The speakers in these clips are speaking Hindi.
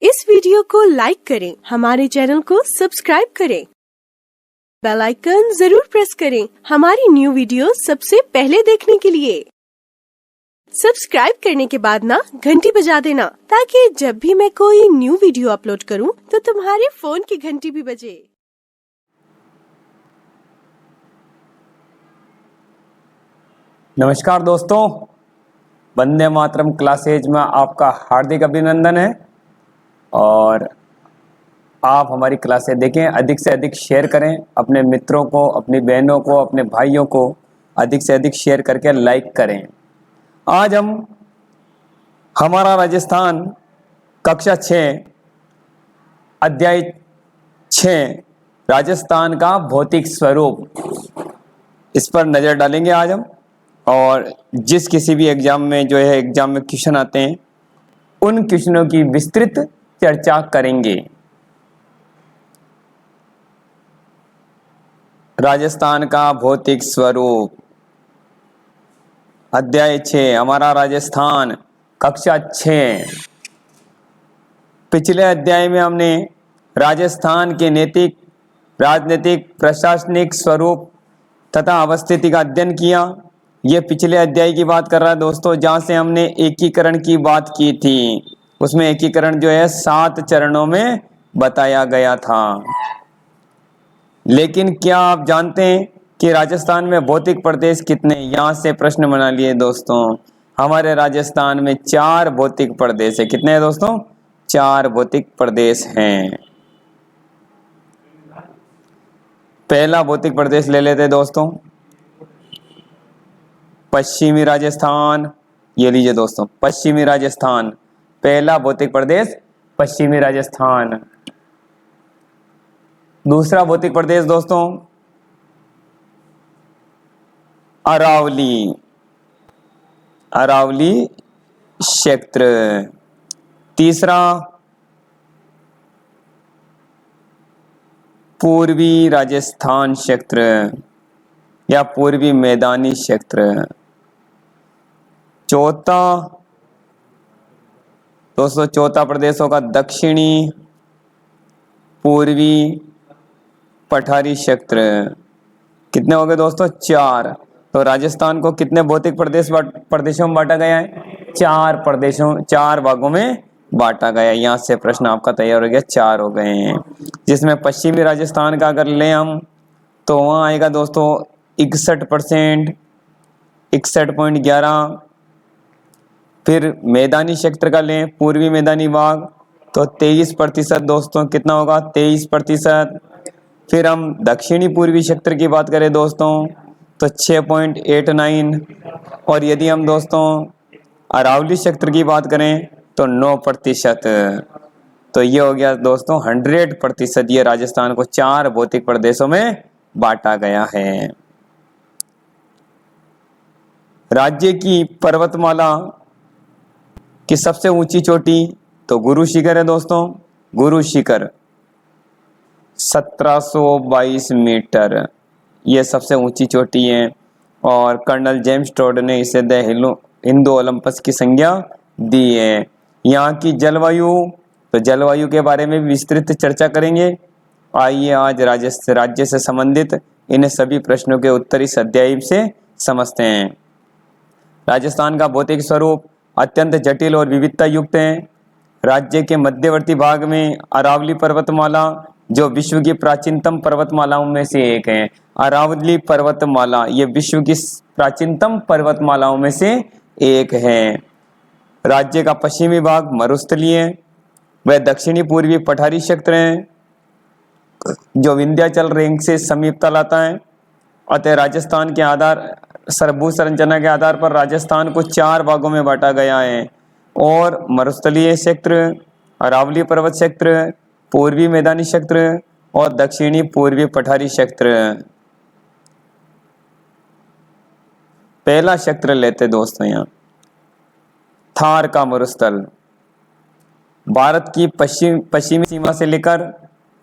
इस वीडियो को लाइक करें, हमारे चैनल को सब्सक्राइब करें, बेल आइकन जरूर प्रेस करें हमारी न्यू वीडियो सबसे पहले देखने के लिए। सब्सक्राइब करने के बाद ना घंटी बजा देना, ताकि जब भी मैं कोई न्यू वीडियो अपलोड करूं तो तुम्हारे फोन की घंटी भी बजे। नमस्कार दोस्तों, वंदे मातरम क्लासेज में आपका हार्दिक अभिनंदन है। और आप हमारी क्लासें देखें, अधिक से अधिक शेयर करें, अपने मित्रों को, अपनी बहनों को, अपने भाइयों को अधिक से अधिक शेयर करके लाइक करें। आज हम हमारा राजस्थान कक्षा 6 अध्याय 6 राजस्थान का भौतिक स्वरूप, इस पर नज़र डालेंगे आज हम। और जिस किसी भी एग्जाम में एग्जाम में क्वेश्चन आते हैं, उन क्वेश्चनों की विस्तृत चर्चा करेंगे। राजस्थान का भौतिक स्वरूप, अध्याय 6 हमारा राजस्थान कक्षा 6। पिछले अध्याय में हमने राजस्थान के नैतिक, राजनीतिक, प्रशासनिक स्वरूप तथा अवस्थिति का अध्ययन किया। ये पिछले अध्याय की बात कर रहा है दोस्तों, जहाँ से हमने एकीकरण की बात की थी। उसमें एकीकरण 7 चरणों में बताया गया था। लेकिन क्या आप जानते हैं कि राजस्थान में भौतिक प्रदेश कितने? यहाँ से प्रश्न बना लिए दोस्तों। हमारे राजस्थान में 4 भौतिक प्रदेश है। कितने हैं दोस्तों? 4 भौतिक प्रदेश हैं। पहला भौतिक प्रदेश ले लेते दोस्तों, पश्चिमी राजस्थान। ये लीजिए दोस्तों, पश्चिमी राजस्थान, पहला भौतिक प्रदेश पश्चिमी राजस्थान। दूसरा भौतिक प्रदेश दोस्तों अरावली, अरावली क्षेत्र। तीसरा पूर्वी राजस्थान क्षेत्र या पूर्वी मैदानी क्षेत्र। चौथा दोस्तों, चौथा प्रदेश होगा दक्षिणी पूर्वी पठारी क्षेत्र। कितने हो गए दोस्तों? 4। तो राजस्थान को कितने भौतिक प्रदेशों में बांटा गया है? 4 प्रदेशों, 4 भागों में बांटा गया है। यहाँ से प्रश्न आपका तैयार हो गया, 4 हो गए हैं। जिसमें पश्चिमी राजस्थान का अगर लें हम, तो वहाँ आएगा दोस्तों 61%, 61.11। फिर मैदानी क्षेत्र का लें, पूर्वी मैदानी भाग, तो 23% दोस्तों। कितना होगा? 23%। फिर हम दक्षिणी पूर्वी क्षेत्र की बात करें दोस्तों, तो 6.89। और यदि हम दोस्तों अरावली क्षेत्र की बात करें तो 9%। तो ये हो गया दोस्तों 100%। ये राजस्थान को 4 भौतिक प्रदेशों में बांटा गया है। राज्य की पर्वतमाला की सबसे ऊंची चोटी तो गुरु शिखर है दोस्तों। गुरु शिखर 1722 मीटर, ये सबसे ऊंची चोटी है। और कर्नल जेम्स टोड ने इसे द हिंदू ओलंपस की संज्ञा दी है। यहाँ की जलवायु, तो जलवायु के बारे में विस्तृत चर्चा करेंगे। आइए आज राज्य से संबंधित इन सभी प्रश्नों के उत्तर इस अध्याय से समझते हैं। राजस्थान का भौतिक स्वरूप अत्यंत जटिल और विविधता युक्त है। राज्य के मध्यवर्ती भाग में अरावली पर्वतमाला, जो विश्व की प्राचीनतम पर्वतमालाओं में से एक है। अरावली पर्वतमाला ये विश्व की प्राचीनतम पर्वतमालाओं में से एक है। राज्य का पश्चिमी भाग मरुस्थलीय है। वह दक्षिणी पूर्वी पठारी क्षेत्र है, जो विंध्याचल रेंज से समीपता लाता है। अतः राजस्थान के भू संरचना के आधार पर राजस्थान को 4 भागों में बांटा गया है। और मरुस्थलीय क्षेत्र, अरावली पर्वत क्षेत्र, पूर्वी मैदानी क्षेत्र और दक्षिणी पूर्वी पठारी क्षेत्र। पहला क्षेत्र लेते दोस्तों, यहाँ थार का मरुस्थल। भारत की पश्चिमी सीमा से लेकर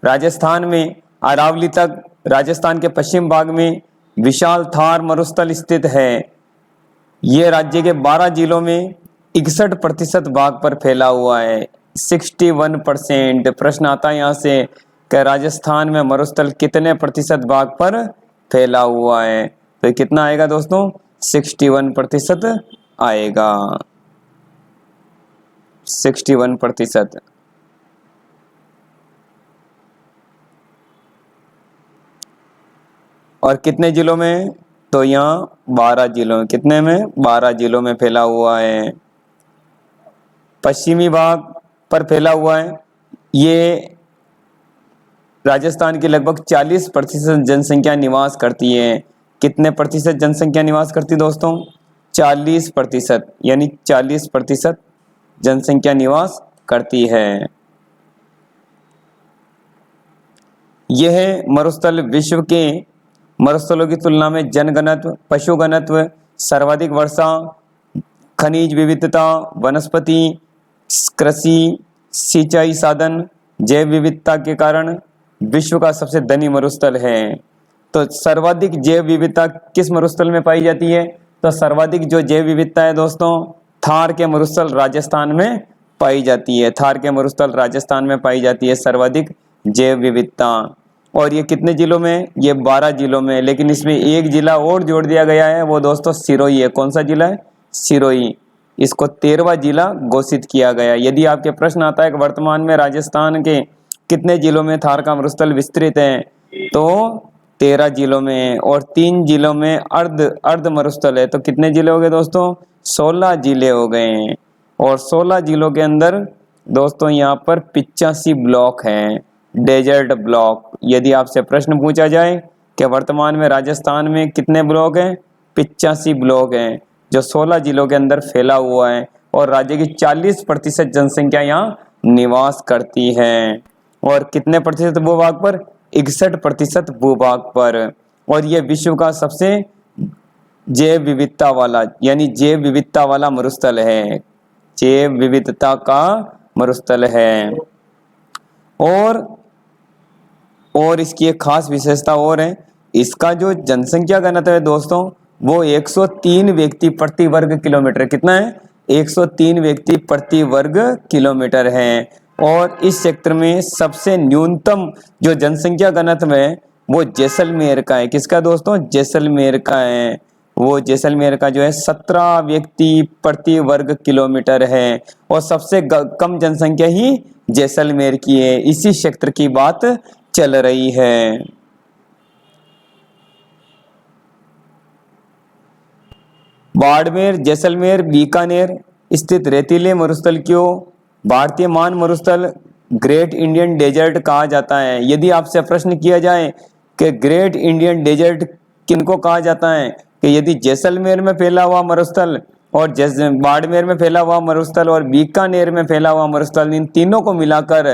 राजस्थान में अरावली तक राजस्थान के पश्चिम भाग में विशाल थार मरुस्थल स्थित है। ये राज्य के 12 जिलों में 61% भाग पर फैला हुआ है। 61%। प्रश्न आता है यहाँ से कि राजस्थान में मरुस्थल कितने प्रतिशत भाग पर फैला हुआ है, तो कितना आएगा दोस्तों, 61% आएगा, 61%। और कितने जिलों में, तो यहाँ 12 जिलों में, कितने में, 12 जिलों में फैला हुआ है। पश्चिमी भाग पर फैला हुआ है। ये राजस्थान की लगभग 40% जनसंख्या निवास करती है। कितने प्रतिशत जनसंख्या निवास करती है दोस्तों, 40%, यानी 40% जनसंख्या निवास करती है। यह मरुस्थल विश्व के मरुस्थलों की तुलना में जनघनत्व, पशु घनत्व, सर्वाधिक वर्षा, खनिज विविधता, वनस्पति, कृषि, सिंचाई साधन, जैव विविधता के कारण विश्व का सबसे धनी मरुस्थल है। तो सर्वाधिक जैव विविधता किस मरुस्थल में पाई जाती है, तो सर्वाधिक जो जैव विविधता है दोस्तों, थार के मरुस्थल राजस्थान में पाई जाती है। थार के मरुस्थल राजस्थान में पाई जाती है सर्वाधिक जैव विविधता। और ये कितने जिलों में, ये 12 जिलों में। लेकिन इसमें एक जिला और जोड़ दिया गया है, वो दोस्तों सिरोही है। कौन सा जिला है, सिरोही। इसको 13वां जिला घोषित किया गया। यदि आपके प्रश्न आता है कि वर्तमान में राजस्थान के कितने जिलों में थार का मरुस्थल विस्तृत है, तो 13 जिलों में, और 3 जिलों में अर्ध मरुस्थल है। तो कितने जिले हो गए दोस्तों, 16 जिले हो गए। और 16 जिलों के अंदर दोस्तों यहाँ पर 85 ब्लॉक हैं, डेजर्ट ब्लॉक। यदि आपसे प्रश्न पूछा जाए कि वर्तमान में राजस्थान में कितने ब्लॉक हैं, 85 ब्लॉक हैं, जो 16 जिलों के अंदर फैला हुआ है। और राज्य की 40% जनसंख्या यहाँ निवास करती है। और कितने प्रतिशत भूभाग पर, 61% भूभाग पर। और यह विश्व का सबसे जैव विविधता वाला, यानी जैव विविधता वाला मरुस्थल है, जैव विविधता का मरुस्थल है। और इसकी एक खास विशेषता और है, इसका जो जनसंख्या घनत्व है दोस्तों, वो 103 व्यक्ति प्रति वर्ग किलोमीटर, कितना है, 103 व्यक्ति प्रति वर्ग किलोमीटर है। और इस क्षेत्र में सबसे न्यूनतम जो जनसंख्या घनत्व है वो जैसलमेर का है। किसका दोस्तों, जैसलमेर का है। वो जैसलमेर का जो है 17 व्यक्ति प्रति वर्ग किलोमीटर है। और सबसे कम जनसंख्या ही जैसलमेर की है। इसी क्षेत्र की बात चल रही है। बाड़मेर, जैसलमेर, बीकानेर स्थित रेतीले मरुस्थल को भारतीय मान मरुस्थल, ग्रेट इंडियन डेजर्ट कहा जाता है। यदि आपसे प्रश्न किया जाए कि ग्रेट इंडियन डेजर्ट किनको कहा जाता है, कि यदि जैसलमेर में फैला हुआ मरुस्थल और बाड़मेर में फैला हुआ मरुस्थल और बीकानेर में फैला हुआ मरुस्थल, इन तीनों को मिलाकर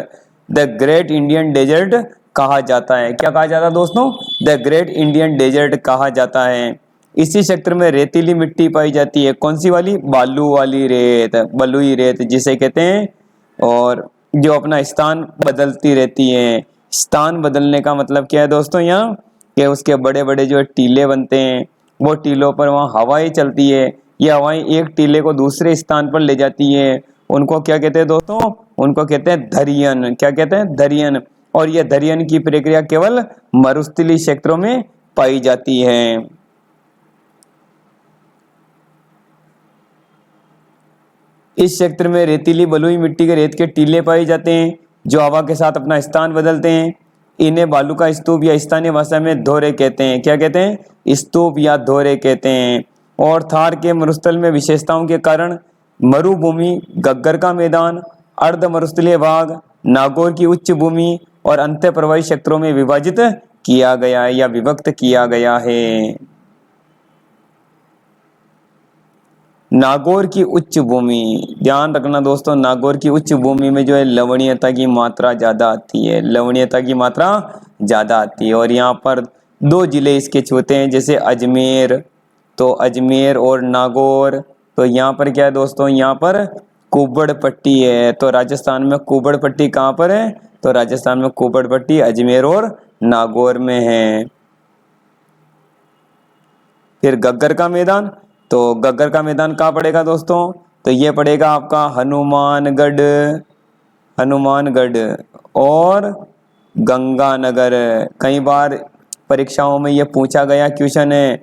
द ग्रेट इंडियन डेजर्ट कहा जाता है। क्या कहा जाता है दोस्तों, द ग्रेट इंडियन डेजर्ट कहा जाता है। इसी क्षेत्र में रेतीली मिट्टी पाई जाती है। कौन सी वाली, बालू वाली रेत, बलुई रेत जिसे कहते हैं। और जो अपना स्थान बदलती रहती है। स्थान बदलने का मतलब क्या है दोस्तों, यहाँ कि उसके बड़े बड़े जो टीले बनते हैं, वो टीलों पर वहाँ हवाएं चलती है। ये हवाएं एक टीले को दूसरे स्थान पर ले जाती है। उनको क्या कहते हैं दोस्तों, उनको कहते हैं धरियन। क्या कहते हैं, धरियन। और ये धरियन की प्रक्रिया केवल मरुस्थलीय क्षेत्रों में पाई जाती है। इस क्षेत्र में रेतीली बलुई मिट्टी के रेत के टीले पाए जाते हैं, जो हवा के साथ अपना स्थान बदलते हैं। इन्हें बालू का स्तूप या स्थानीय भाषा में धोरे कहते हैं। क्या कहते हैं, स्तूप या धोरे कहते हैं। और थार के मरुस्थल में विशेषताओं के कारण मरुभूमि, गग्गर का मैदान, अर्ध मरुस्थलीय भाग, नागौर की उच्च भूमि और अंत्य प्रवाही क्षेत्रों में विभाजित किया गया है या विभक्त किया गया है। नागौर की उच्च भूमि, ध्यान रखना दोस्तों, नागौर की उच्च भूमि में जो है लवणीयता की मात्रा ज्यादा आती है, लवणीयता की मात्रा ज्यादा आती है। और यहाँ पर 2 जिले इसके छूते हैं, जैसे अजमेर, तो अजमेर और नागौर। तो यहाँ पर क्या है दोस्तों, यहाँ पर कुब्बड़ पट्टी है। तो राजस्थान में कुब्बड़ पट्टी कहाँ पर है, तो राजस्थान में कुब्बड़ पट्टी अजमेर और नागौर में है। फिर गग्गर का मैदान, तो गग्गर का मैदान कहाँ पड़ेगा दोस्तों, तो ये पड़ेगा आपका हनुमानगढ़, हनुमानगढ़ और गंगानगर। कई बार परीक्षाओं में ये पूछा गया क्वेश्चन है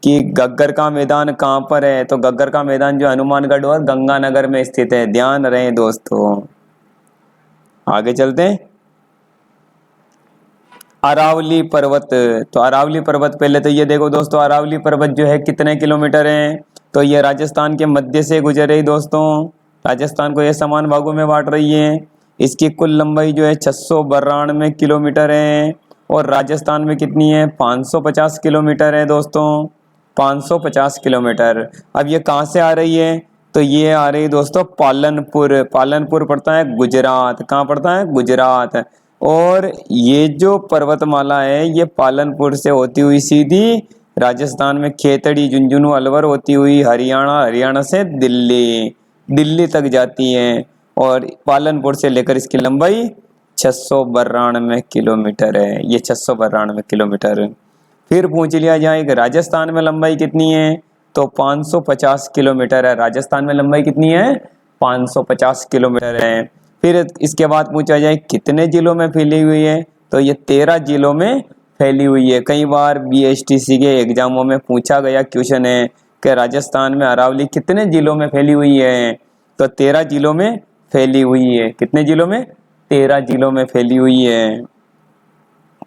कि गग्गर का मैदान कहाँ पर है, तो गग्गर का मैदान जो हनुमानगढ़ और गंगानगर में स्थित है, ध्यान रहे दोस्तों। आगे चलते हैं। अरावली पर्वत, तो अरावली पर्वत पहले तो ये देखो दोस्तों, अरावली पर्वत जो है कितने किलोमीटर है, तो ये राजस्थान के मध्य से गुजर रही दोस्तों, राजस्थान को ये समान भागों में बांट रही है। इसकी कुल लंबाई जो है 692 किलोमीटर है और राजस्थान में कितनी है, 550 किलोमीटर है दोस्तों, 550 किलोमीटर। अब ये कहाँ से आ रही है, तो ये आ रही है दोस्तों पालनपुर, पालनपुर पड़ता है गुजरात, कहाँ पड़ता है, गुजरात। और ये जो पर्वतमाला है ये पालनपुर से होती हुई सीधी राजस्थान में खेतड़ी, झुंझुनू, अलवर होती हुई हरियाणा, हरियाणा से दिल्ली, दिल्ली तक जाती है। और पालनपुर से लेकर इसकी लंबाई 692 किलोमीटर है, ये 692 किलोमीटर। फिर पूछ लिया जाए कि राजस्थान में लंबाई कितनी है, तो 550 किलोमीटर है। राजस्थान में लंबाई कितनी है, 550 किलोमीटर है। फिर इसके बाद पूछा जाए कितने जिलों में फैली हुई है, तो ये 13 जिलों में फैली हुई है। कई बार BSTC के एग्जामों में पूछा गया क्वेश्चन है कि राजस्थान में अरावली कितने जिलों में फैली हुई है, तो 13 जिलों में फैली हुई है। कितने जिलों में, 13 जिलों में फैली हुई है।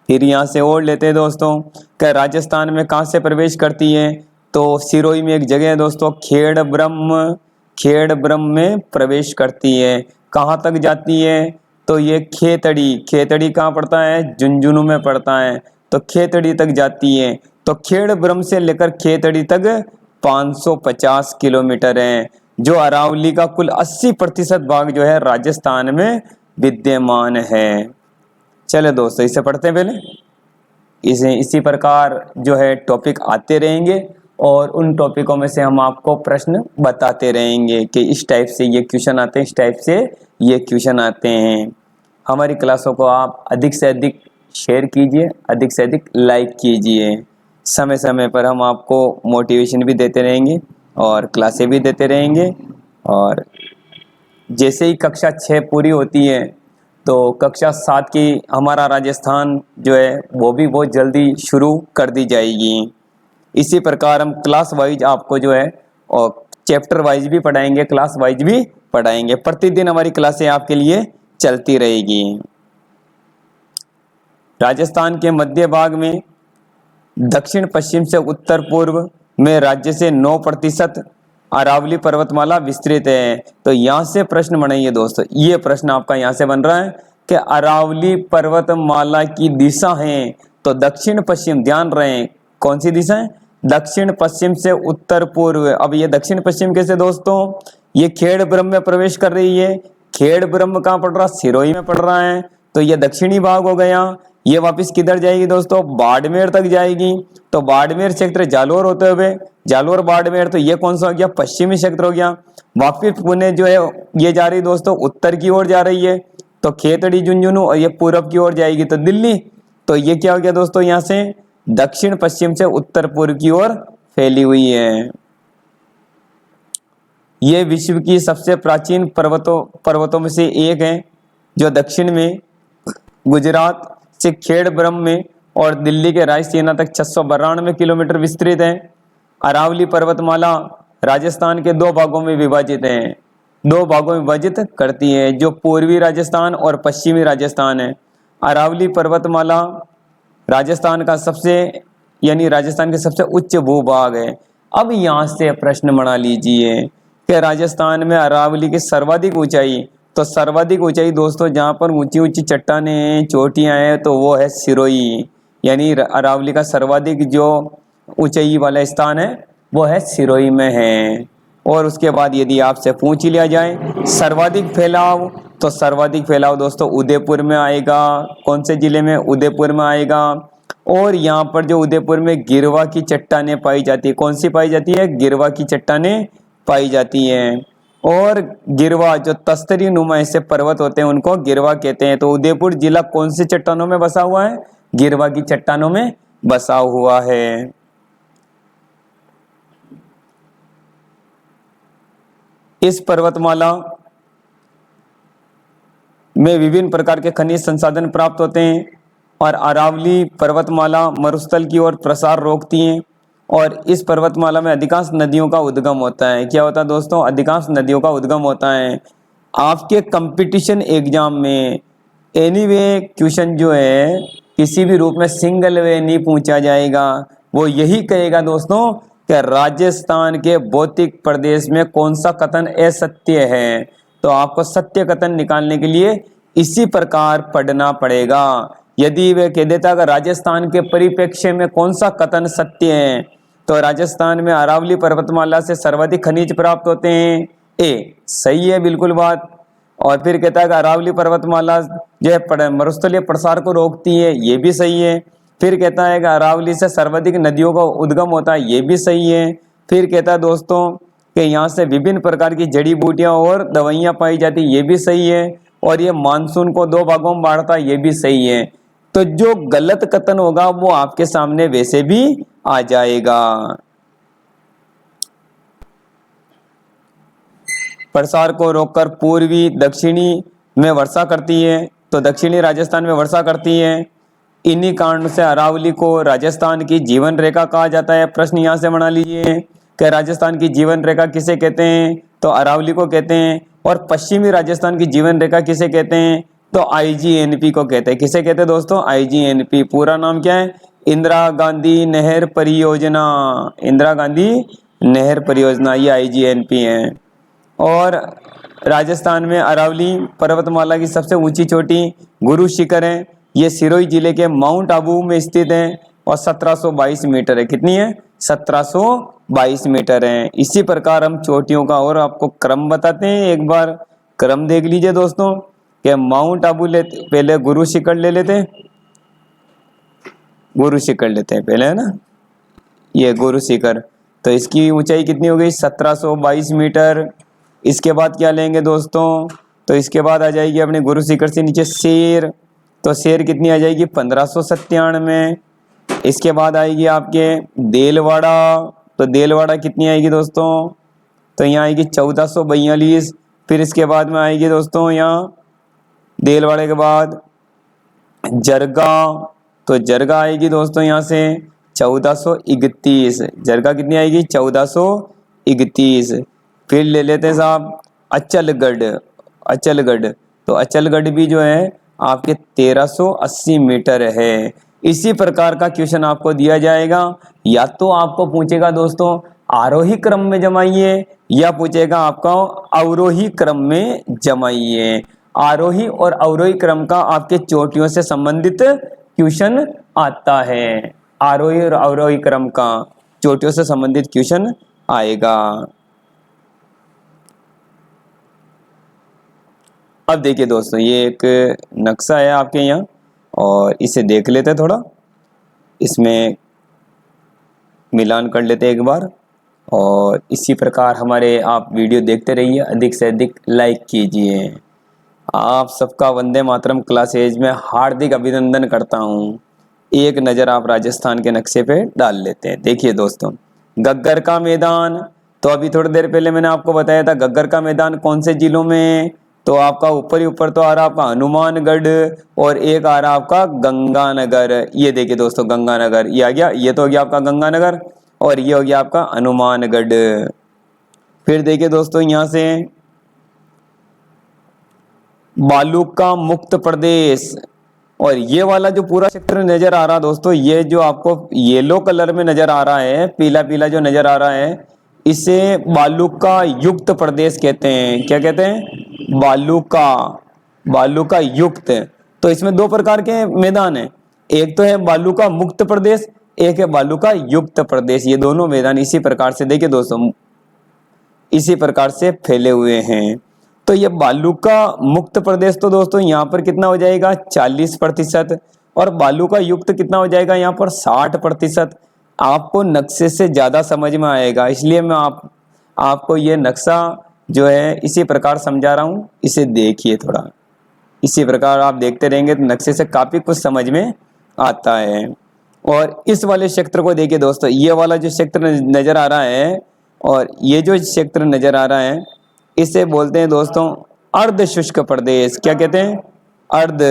फिर यहाँ से और लेते हैं दोस्तों कि राजस्थान में कहाँ से प्रवेश करती है, तो सिरोही में एक जगह है दोस्तों खेड़ ब्रह्म, खेड़ ब्रह्म में प्रवेश करती है। कहाँ तक जाती है, तो ये खेतड़ी, खेतड़ी कहाँ पड़ता है, झुंझुनू में पड़ता है, तो खेतड़ी तक जाती है। तो खेड़ ब्रह्म से लेकर खेतड़ी तक 550 किलोमीटर है, जो अरावली का कुल 80% भाग जो है राजस्थान में विद्यमान है। चले दोस्तों इसे पढ़ते हैं पहले। इसी प्रकार जो है टॉपिक आते रहेंगे और उन टॉपिकों में से हम आपको प्रश्न बताते रहेंगे कि इस टाइप से ये क्वेश्चन आते हैं, इस टाइप से ये क्वेश्चन आते हैं। हमारी क्लासों को आप अधिक से अधिक शेयर कीजिए, अधिक से अधिक लाइक कीजिए। समय समय पर हम आपको मोटिवेशन भी देते रहेंगे और क्लासें भी देते रहेंगे। और जैसे ही कक्षा 6 पूरी होती है तो कक्षा 7 की हमारा राजस्थान जो है वो भी बहुत जल्दी शुरू कर दी जाएगी। इसी प्रकार हम क्लास वाइज आपको जो है और चैप्टर वाइज भी पढ़ाएंगे, क्लास वाइज भी पढ़ाएंगे। प्रतिदिन हमारी क्लासें आपके लिए चलती रहेगी। राजस्थान के मध्य भाग में दक्षिण पश्चिम से उत्तर पूर्व में राज्य से 9% अरावली पर्वतमाला विस्तृत है। तो यहाँ से प्रश्न बनाइए दोस्तों, ये प्रश्न आपका यहाँ से बन रहा है कि अरावली पर्वतमाला की दिशा है, तो दक्षिण पश्चिम, ध्यान रहे कौन सी दिशा है, दक्षिण पश्चिम से उत्तर पूर्व। अब ये दक्षिण पश्चिम कैसे दोस्तों, ये खेड़ ब्रह्म में प्रवेश कर रही है। खेड़ ब्रह्म कहाँ पड़ रहा, सिरोही में पड़ रहा है, तो ये दक्षिणी भाग हो गया। ये वापस किधर जाएगी दोस्तों, बाड़मेर तक जाएगी। तो बाड़मेर क्षेत्र जालोर होते हुए, जालोर बाड़मेर, तो ये कौन सा हो गया, पश्चिमी क्षेत्र हो गया। वापिस पुणे जो है ये जा रही दोस्तों उत्तर की ओर जा रही है, तो खेतड़ी झुंझुनू, और ये पूरब की ओर जाएगी तो दिल्ली। तो ये क्या हो गया दोस्तों, यहाँ से दक्षिण पश्चिम से उत्तर पूर्व की ओर फैली हुई है। ये विश्व की सबसे प्राचीन पर्वतों में से एक है, जो दक्षिण में गुजरात से खेड़ ब्रह्म में और दिल्ली के रायसीना तक 692 किलोमीटर विस्तृत है। अरावली पर्वतमाला राजस्थान के 2 भागों में विभाजित है, 2 भागों में विभाजित करती है, जो पूर्वी राजस्थान और पश्चिमी राजस्थान है। अरावली पर्वतमाला राजस्थान का राजस्थान के सबसे उच्च भूभाग है। अब यहाँ से प्रश्न बना लीजिए कि राजस्थान में अरावली की सर्वाधिक ऊंचाई, तो सर्वाधिक ऊंचाई दोस्तों जहाँ पर ऊंची ऊंची चट्टानें हैं, चोटियाँ हैं, तो वो है सिरोही। यानी अरावली का सर्वाधिक जो ऊंचाई वाला स्थान है वो है सिरोही में है। और उसके बाद यदि आपसे पूछ लिया जाए सर्वाधिक फैलाव, तो सर्वाधिक फैलाव दोस्तों उदयपुर में आएगा। कौन से जिले में, उदयपुर में आएगा। और यहाँ पर जो उदयपुर में गिरवा की चट्टानें पाई जाती है, कौन सी पाई जाती है, गिरवा की चट्टानें पाई जाती हैं। और गिरवा जो तस्तरी नुमा ऐसे पर्वत होते हैं उनको गिरवा कहते हैं। तो उदयपुर जिला कौन सी चट्टानों में बसा हुआ है, गिरवा की चट्टानों में बसा हुआ है। इस पर्वतमाला में विभिन्न प्रकार के खनिज संसाधन प्राप्त होते हैं और अरावली पर्वतमाला मरुस्थल की ओर प्रसार रोकती हैं और इस पर्वतमाला में अधिकांश नदियों का उद्गम होता है। क्या होता है दोस्तों? अधिकांश नदियों का उद्गम होता है। आपके कंपटीशन एग्जाम में एनीवे क्वेश्चन जो है किसी भी रूप में सिंगल वे नहीं पूछा जाएगा, वो यही कहेगा दोस्तों कि राजस्थान के भौतिक प्रदेश में कौन सा कथन असत्य है। तो आपको सत्य कथन निकालने के लिए इसी प्रकार पढ़ना पड़ेगा। यदि वे कह देता कि राजस्थान के परिप्रेक्ष्य में कौन सा कथन सत्य है, तो राजस्थान में अरावली पर्वतमाला से सर्वाधिक खनिज प्राप्त होते हैं, ए सही है बिल्कुल बात। और फिर कहता है कि अरावली पर्वतमाला जो है मरुस्थलीय प्रसार को रोकती है, ये भी सही है। फिर कहता है कि अरावली से सर्वाधिक नदियों का उद्गम होता है, ये भी सही है। फिर कहता है दोस्तों कि यहाँ से विभिन्न प्रकार की जड़ी बूटियां और दवाइयां पाई जाती, ये भी सही है। और ये मानसून को 2 भागों में बांटता, ये भी सही है। तो जो गलत कथन होगा वो आपके सामने वैसे भी आ जाएगा। प्रसार को रोककर पूर्वी दक्षिणी में वर्षा करती है, तो दक्षिणी राजस्थान में वर्षा करती है। इन्हीं कारण से अरावली को राजस्थान की जीवन रेखा कहा जाता है। प्रश्न यहाँ से बना लीजिए कि राजस्थान की जीवन रेखा किसे कहते हैं, तो अरावली को कहते हैं। और पश्चिमी राजस्थान की जीवन रेखा किसे कहते हैं, तो IGNP को कहते हैं। किसे कहते हैं दोस्तों? IGNP। पूरा नाम क्या है? इंदिरा गांधी नहर परियोजना। इंदिरा गांधी नहर परियोजना, ये IGNP है। और राजस्थान में अरावली पर्वतमाला की सबसे ऊंची चोटी गुरु शिखर है। ये सिरोही जिले के माउंट आबू में स्थित है और 1722 मीटर है। कितनी है? 1722 मीटर है। इसी प्रकार हम चोटियों का और आपको क्रम बताते हैं। एक बार क्रम देख लीजिए दोस्तों कि माउंट आबू लेते, पहले गुरु शिखर ले लेते हैं, गुरु शिखर लेते हैं पहले, है ना, ये गुरु शिखर। तो इसकी ऊंचाई कितनी हो गई? 1722 मीटर। इसके बाद क्या लेंगे दोस्तों? तो इसके बाद आ जाएगी अपने गुरु शिखर से नीचे शेर। तो शेर कितनी आ जाएगी? 1597। इसके बाद आएगी आपके देलवाड़ा। तो देलवाड़ा कितनी आएगी दोस्तों? तो यहाँ आएगी 1442। फिर इसके बाद में आएगी दोस्तों यहाँ देलवाड़े के बाद जरगा। तो जरगा आएगी दोस्तों यहाँ से 1431। जरगा कितनी आएगी? 1431। फिर ले लेते हैं साहब अचलगढ़। अचलगढ़, तो अचलगढ़ भी जो है आपके 1380 मीटर है। इसी प्रकार का क्वेश्चन आपको दिया जाएगा। या तो आपको पूछेगा दोस्तों आरोही क्रम में जमाइए, या पूछेगा आपका अवरोही क्रम में जमाइए। आरोही और अवरोही क्रम का आपके चोटियों से संबंधित क्वेश्चन आता है। आरोही और अवरोही क्रम का चोटियों से संबंधित क्वेश्चन आएगा। अब देखिए दोस्तों, ये एक नक्शा है आपके यहाँ और इसे देख लेते हैं थोड़ा, इसमें मिलान कर लेते हैं एक बार। और इसी प्रकार हमारे आप वीडियो देखते रहिए, अधिक से अधिक लाइक कीजिए। आप सबका वंदे मातरम क्लास एज में हार्दिक अभिनंदन करता हूँ। एक नज़र आप राजस्थान के नक्शे पे डाल लेते हैं। देखिए दोस्तों, गग्गर का मैदान, तो अभी थोड़ी देर पहले मैंने आपको बताया था गग्गर का मैदान कौन से जिलों में, तो आपका ऊपर ही ऊपर तो आ रहा आपका हनुमानगढ़ और एक आ रहा आपका गंगानगर। ये देखिए दोस्तों गंगानगर, ये आ गया, ये तो हो गया आपका गंगानगर और ये हो गया आपका हनुमानगढ़। फिर देखिए दोस्तों यहाँ से बालूका मुक्त प्रदेश, और ये वाला जो पूरा सेक्टर नजर आ रहा दोस्तों, ये जो आपको येलो कलर में नजर आ रहा है, पीला पीला जो नजर आ रहा है, इसे बालूका युक्त प्रदेश कहते हैं। क्या कहते हैं? बालूका, बालूका युक्त। तो इसमें 2 प्रकार के मैदान हैं, एक तो है बालूका मुक्त प्रदेश, एक है बालूका युक्त प्रदेश। ये दोनों मैदान इसी प्रकार से देखिए दोस्तों, इसी प्रकार से फैले हुए हैं। तो ये बालूका मुक्त प्रदेश तो दोस्तों यहाँ पर कितना हो जाएगा? 40%, और बालूका युक्त कितना हो जाएगा यहाँ पर? 60%। आपको नक्शे से ज्यादा समझ में आएगा, इसलिए मैं आपको ये नक्शा जो है इसी प्रकार समझा रहा हूँ। इसे देखिए थोड़ा, इसी प्रकार आप देखते रहेंगे तो नक्शे से काफी कुछ समझ में आता है। और इस वाले क्षेत्र को देखिए दोस्तों, ये वाला जो क्षेत्र नजर आ रहा है और ये जो क्षेत्र नजर आ रहा है, इसे बोलते हैं दोस्तों अर्ध शुष्क प्रदेश। क्या कहते हैं? अर्ध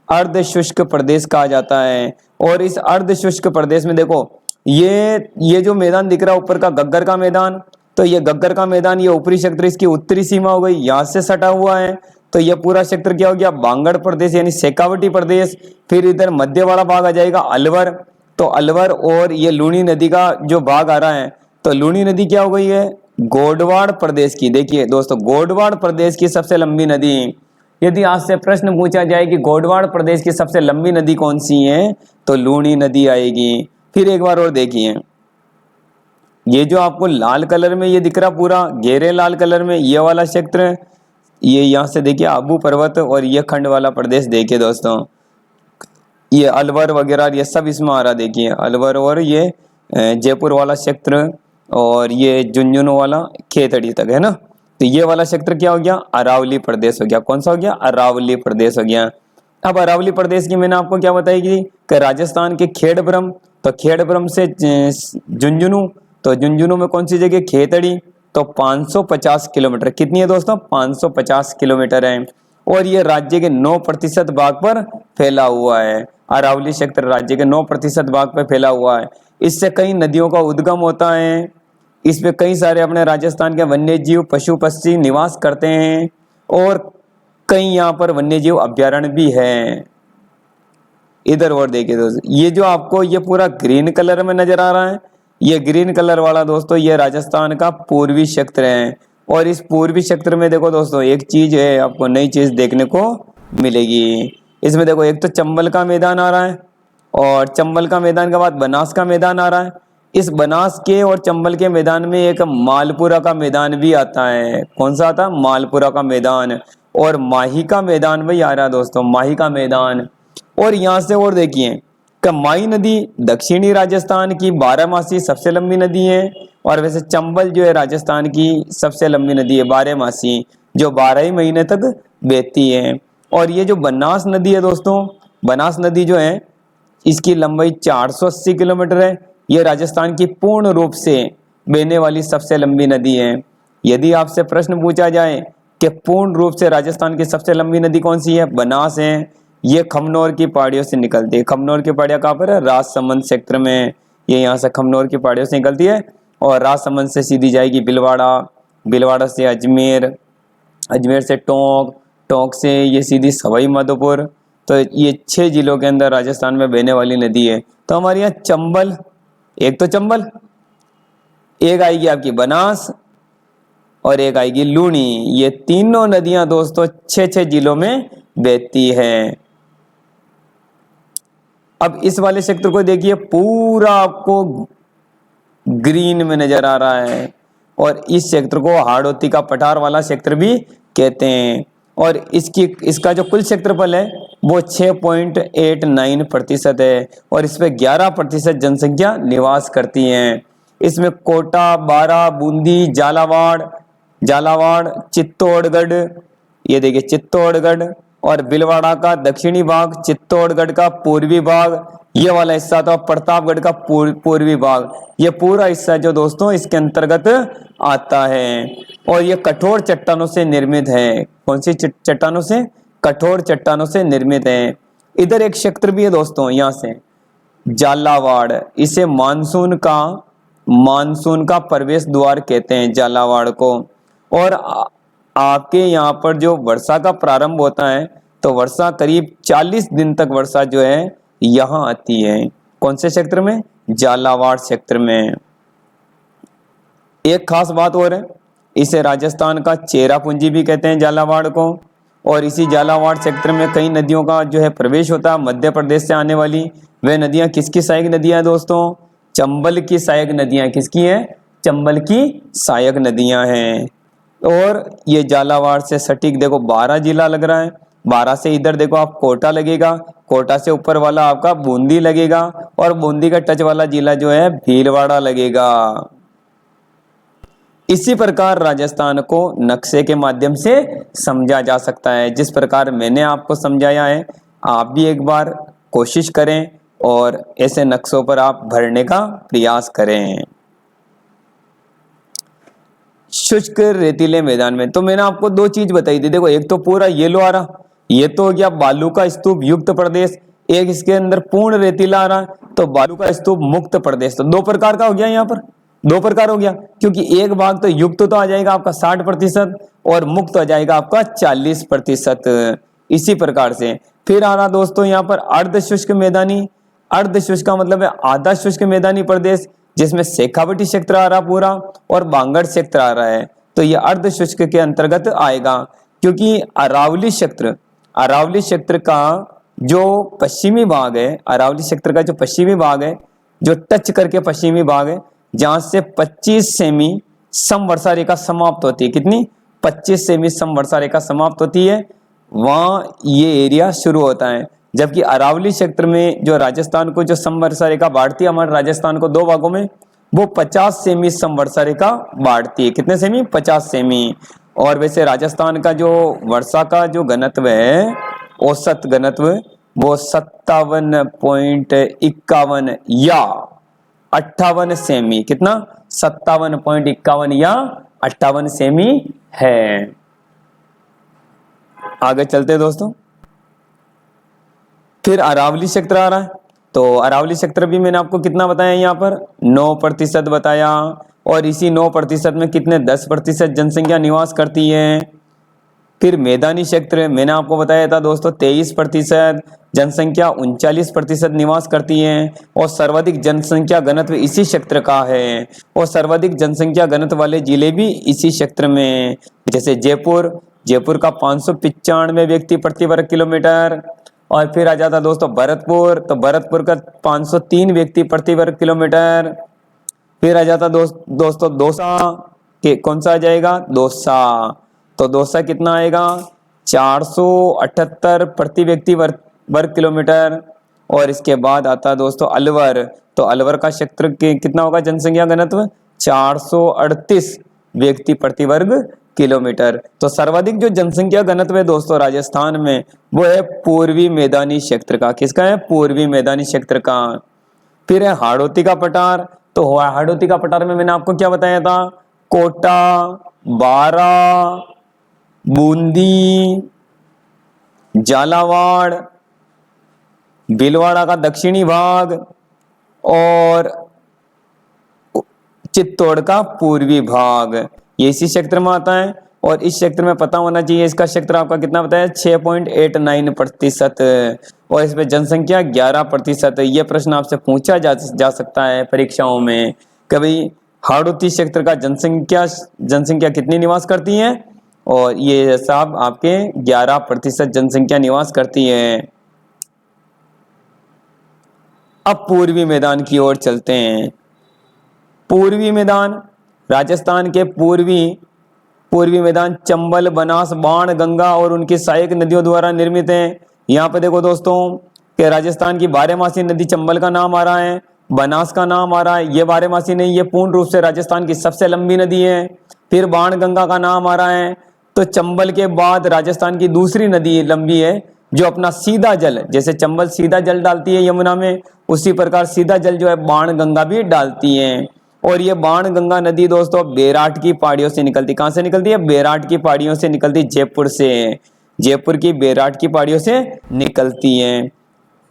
अर्ध शुष्क प्रदेश कहा जाता है। और इस अर्ध शुष्क प्रदेश में देखो ये जो मैदान दिख रहा है ऊपर का गग्गर का मैदान, तो ये गग्गर का मैदान, ये ऊपरी क्षेत्र इसकी उत्तरी सीमा हो गई, यहाँ से सटा हुआ है। तो ये पूरा क्षेत्र क्या हो गया, बांगड़ प्रदेश यानी शेखावटी प्रदेश। फिर इधर मध्य वाला भाग आ जाएगा अलवर, तो अलवर और ये लूनी नदी का जो भाग आ रहा है, तो लूनी नदी क्या हो गई है, गोडवाड़ प्रदेश की। देखिए दोस्तों, गोडवाड़ प्रदेश की सबसे लंबी नदी, यदि आपसे प्रश्न पूछा जाए कि गोडवाड़ प्रदेश की सबसे लंबी नदी कौन सी है, तो लूनी नदी आएगी। फिर एक बार और देखिए, ये जो आपको लाल कलर में ये दिख रहा पूरा गहरे लाल कलर में, ये वाला क्षेत्र, ये यहाँ से देखिए आबू पर्वत और ये खंड वाला प्रदेश देखिए दोस्तों, ये अलवर वगैरह ये सब इसमें आ रहा। देखिए अलवर और ये जयपुर वाला क्षेत्र और ये झुंझुनू वाला खेतड़ी तक है ना। तो ये वाला क्षेत्र क्या हो गया, अरावली प्रदेश हो गया। कौन सा हो गया, अरावली प्रदेश हो गया। अब अरावली प्रदेश की मैंने आपको क्या बताई कि राजस्थान के खेड़ब्रह्म, तो खेड़ब्रह्म से झुंझुनू, तो झुंझुनू में कौन सी जगह, खेतड़ी, तो 550 किलोमीटर। कितनी है दोस्तों, 550 किलोमीटर है। और ये राज्य के 9% भाग पर फैला हुआ है। अरावली क्षेत्र राज्य के 9% भाग पर फैला हुआ है। इससे कई नदियों का उद्गम होता है। इसमें कई सारे अपने राजस्थान के वन्य जीव पशु पक्षी निवास करते हैं और कई यहाँ पर वन्य जीव अभ्यारण्य भी है। इधर और देखिए दोस्तों, ये जो आपको ये पूरा ग्रीन कलर में नजर आ रहा है, ये ग्रीन कलर वाला दोस्तों ये राजस्थान का पूर्वी क्षेत्र है। और इस पूर्वी क्षेत्र में देखो दोस्तों, एक चीज है, आपको नई चीज देखने को मिलेगी। इसमें देखो, एक तो चंबल का मैदान आ रहा है और चंबल का मैदान के बाद बनास का मैदान आ रहा है। इस बनास के और चंबल के मैदान में एक मालपुरा का मैदान भी आता है। कौन सा आता है, मालपुरा का मैदान। और माही का मैदान भी आ रहा है दोस्तों, माही का मैदान। और यहाँ से और देखिए, माही नदी दक्षिणी राजस्थान की 12मासी सबसे लंबी नदी है। और वैसे चंबल जो है राजस्थान की सबसे लंबी नदी है 12मासी, जो 12 ही महीने तक बहती है। और ये जो बनास नदी है दोस्तों, बनास नदी जो है इसकी लंबाई 480 किलोमीटर है। ये राजस्थान की पूर्ण रूप से बहने वाली सबसे लंबी नदी है। यदि आपसे प्रश्न पूछा जाए कि पूर्ण रूप से राजस्थान की सबसे लंबी नदी कौन सी है, बनास है। ये खमनोर की पहाड़ियों से निकलती है। खमनोर की पहाड़ियाँ कहाँ पर है, राजसमंद क्षेत्र में। ये यहाँ से खमनोर की पहाड़ियों से निकलती है और राजसमंद से सीधी जाएगी बिलवाड़ा, बिलवाड़ा से अजमेर, अजमेर से टोंक, टोंक से ये सीधी सवाई माधोपुर। तो ये 6 जिलों के अंदर राजस्थान में बहने वाली नदी है। तो हमारे यहाँ चंबल, एक तो चंबल, एक आएगी आपकी बनास और एक आएगी लूनी। ये तीनों नदियां दोस्तों 6-6 जिलों में बहती है। अब इस वाले क्षेत्र को देखिए, पूरा आपको ग्रीन में नजर आ रहा है। और इस क्षेत्र को हाड़ौती का पठार वाला क्षेत्र भी कहते हैं। और इसका जो कुल क्षेत्रफल है वो 6.89% है। और इसमें 11% जनसंख्या निवास करती है। इसमें कोटा, बारा, बूंदी, झालावाड़, चित्तौड़गढ़, ये देखिए चित्तौड़गढ़, और बिलवाड़ा का दक्षिणी भाग, चित्तौड़गढ़ का पूर्वी भाग, ये वाला हिस्सा था प्रतापगढ़ का पूर्वी भाग। ये पूरा हिस्सा जो दोस्तों इसके अंतर्गत आता है। और ये कठोर चट्टानों से निर्मित है। कौन सी चट्टानों से, कठोर चट्टानों से निर्मित है। इधर एक क्षेत्र भी है दोस्तों, यहाँ से झालावाड़, इसे मानसून का प्रवेश द्वार कहते हैं झालावाड़ को। और आपके यहाँ पर जो वर्षा का प्रारंभ होता है, तो वर्षा करीब 40 दिन तक वर्षा जो है यहाँ आती है। कौन से क्षेत्र में, झालावाड़ क्षेत्र में। एक खास बात और है, इसे राजस्थान का चेरापूंजी भी कहते हैं झालावाड़ को। और इसी झालावाड़ क्षेत्र में कई नदियों का जो है प्रवेश होता है मध्य प्रदेश से आने वाली। वे नदियां किसकी सहायक नदियां हैं दोस्तों, चंबल की सहायक नदियां। किसकी है, चंबल की सहायक नदियां हैं। और ये झालावाड़ से सटीक देखो 12 जिला लग रहा है। 12 से इधर देखो आप कोटा लगेगा, कोटा से ऊपर वाला आपका बूंदी लगेगा और बूंदी का टच वाला जिला जो है भीलवाड़ा लगेगा। इसी प्रकार राजस्थान को नक्शे के माध्यम से समझा जा सकता है। जिस प्रकार मैंने आपको समझाया है, आप भी एक बार कोशिश करें और ऐसे नक्शों पर आप भरने का प्रयास करें। शुष्क रेतीले मैदान में तो मैंने आपको 2 चीज बताई थी। देखो, एक तो पूरा येलो आ रहा, ये तो हो गया बालू का स्तूप युक्त प्रदेश, एक इसके अंदर पूर्ण रेतीला आ रहा है तो बालू का स्तूप मुक्त प्रदेश। तो दो प्रकार का हो गया, यहाँ पर दो प्रकार हो गया, क्योंकि एक भाग तो युक्त तो आ जाएगा आपका 60% और मुक्त आ जाएगा आपका 40%। इसी प्रकार से फिर आ रहा दोस्तों यहाँ पर अर्ध शुष्क मैदानी। अर्ध शुष्क का मतलब है आधा शुष्क मैदानी प्रदेश, जिसमें शेखावटी क्षेत्र आ रहा पूरा और बांगड़ क्षेत्र आ रहा है, तो ये अर्ध शुष्क के अंतर्गत आएगा। क्योंकि अरावली क्षेत्र का जो पश्चिमी भाग है, अरावली क्षेत्र का जो पश्चिमी भाग है, जो टच करके पश्चिमी भाग है, जहां से 25 सेमी समवर्षा रेखा समाप्त होती है, कितनी 25 सेमी समवर्षा रेखा समाप्त होती है, वहां ये एरिया शुरू होता है। जबकि अरावली क्षेत्र में जो राजस्थान को जो समवर्षा रेखा बांटती है, हमारे राजस्थान को दो भागों में, वो 50 सेमी समवर्षा रेखा बांटती है। कितने सेमी? 50 सेमी। और वैसे राजस्थान का जो वर्षा का जो घनत्व है, औसत घनत्व, वो 57.51 या 58 सेमी, कितना 57.51 या 58 सेमी है। आगे चलते हैं दोस्तों। फिर अरावली क्षेत्र आ रहा है, तो अरावली क्षेत्र भी मैंने आपको कितना बताया, यहाँ पर 9% बताया, और इसी 9% में कितने 10% जनसंख्या निवास करती है। फिर मैदानी क्षेत्र मैंने आपको बताया था दोस्तों 23%, जनसंख्या 39% निवास करती है, और सर्वाधिक जनसंख्या घनत्व इसी क्षेत्र का है, और सर्वाधिक जनसंख्या घनत्व वाले जिले भी इसी क्षेत्र में, जैसे जयपुर का 595 व्यक्ति प्रति वर्ग किलोमीटर। और फिर आ जाता दोस्तों भरतपुर, तो भरतपुर का 503 व्यक्ति प्रति वर्ग किलोमीटर। फिर आ जाता दोस्तों दौसा के, कौन सा आ जाएगा? दौसा, तो दौसा कितना आएगा? 478 प्रति व्यक्ति वर्ग किलोमीटर। और इसके बाद आता दोस्तों अलवर, तो अलवर का क्षेत्र कितना होगा जनसंख्या घनत्व? 438 व्यक्ति प्रति वर्ग किलोमीटर। तो सर्वाधिक जो जनसंख्या घनत्व है दोस्तों राजस्थान में, वो है पूर्वी मैदानी क्षेत्र का। किसका है? पूर्वी मैदानी क्षेत्र का। फिर है हाड़ौती का पठार, तो हाड़ौती का पठार में मैंने आपको क्या बताया था? कोटा, बारा, बूंदी, झालावाड़, भीलवाड़ा का दक्षिणी भाग और चित्तौड़ का पूर्वी भाग, ये इसी क्षेत्र में आता है। और इस क्षेत्र में पता होना चाहिए, इसका क्षेत्र आपका कितना बताया? 6.89%, और इसमें जनसंख्या 11%। ये प्रश्न आपसे पूछा जा सकता है परीक्षाओं में, कभी हाड़ौती क्षेत्र का जनसंख्या कितनी निवास करती है? और ये साहब आपके 11% जनसंख्या निवास करती है। अब पूर्वी मैदान की ओर चलते हैं। पूर्वी मैदान, राजस्थान के पूर्वी मैदान चंबल, बनास, बाण, गंगा और उनकी सहायक नदियों द्वारा निर्मित है। यहाँ पे देखो दोस्तों कि राजस्थान की बारहमासी नदी चंबल का नाम आ रहा है, बनास का नाम आ रहा है। ये बारहमासी नहीं, ये पूर्ण रूप से राजस्थान की सबसे लंबी नदी है। फिर बाण गंगा का नाम आ रहा है। तो चंबल के बाद राजस्थान की दूसरी नदी लंबी है, जो अपना सीधा जल, जैसे चंबल सीधा जल डालती है यमुना में, उसी प्रकार सीधा जल जो है बाण गंगा भी डालती है। और ये बाण गंगा नदी दोस्तों बेराट की पहाड़ियों से निकलती। कहां से निकलती है? बेराट की पहाड़ियों से निकलती, जयपुर से, जयपुर की बेराट की पहाड़ियों से निकलती है।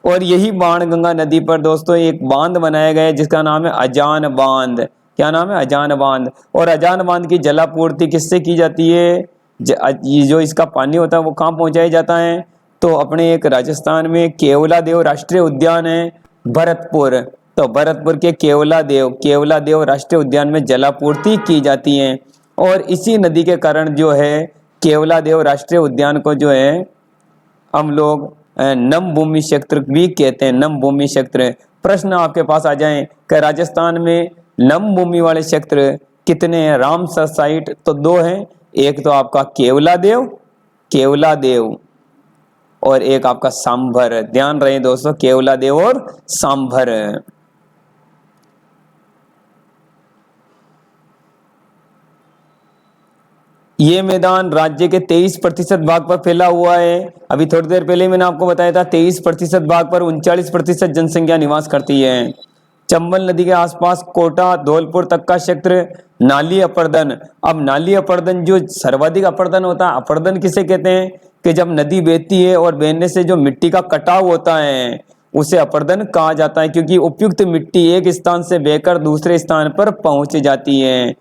और यही बाण गंगा नदी पर दोस्तों एक बांध बनाया गया है, जिसका नाम है अजान बांध। क्या नाम है? अजान बांध। और अजान बांध की जलापूर्ति किससे की जाती है? ये जो इसका पानी होता है वो कहाँ पहुंचाया जाता है? तो अपने एक राजस्थान में केवला देव राष्ट्रीय उद्यान है भरतपुर, तो भरतपुर के केवला देव राष्ट्रीय उद्यान में जलापूर्ति की जाती है। और इसी नदी के कारण जो है केवला देव राष्ट्रीय उद्यान को जो है हम लोग नम भूमि क्षेत्र भी कहते हैं, नम भूमि क्षेत्र। प्रश्न आपके पास आ जाए कि राजस्थान में नम भूमि वाले क्षेत्र कितने हैं? रामसर साइट तो 2 हैं, एक तो आपका केवला देव और एक आपका सांभर। ध्यान रहे दोस्तों, केवला देव और सांभर। ये मैदान राज्य के 23% भाग पर फैला हुआ है। अभी थोड़ी देर पहले मैंने आपको बताया था 23% भाग पर 39% जनसंख्या निवास करती है। चंबल नदी के आसपास कोटा, धौलपुर तक का क्षेत्र नाली अपर्दन। अब नाली अपर्दन जो सर्वाधिक अपर्दन होता है, अपर्दन किसे कहते हैं कि जब नदी बहती है और बहने से जो मिट्टी का कटाव होता है उसे अपर्दन कहा जाता है, क्योंकि उपयुक्त मिट्टी एक स्थान से बहकर दूसरे स्थान पर पहुंच जाती है।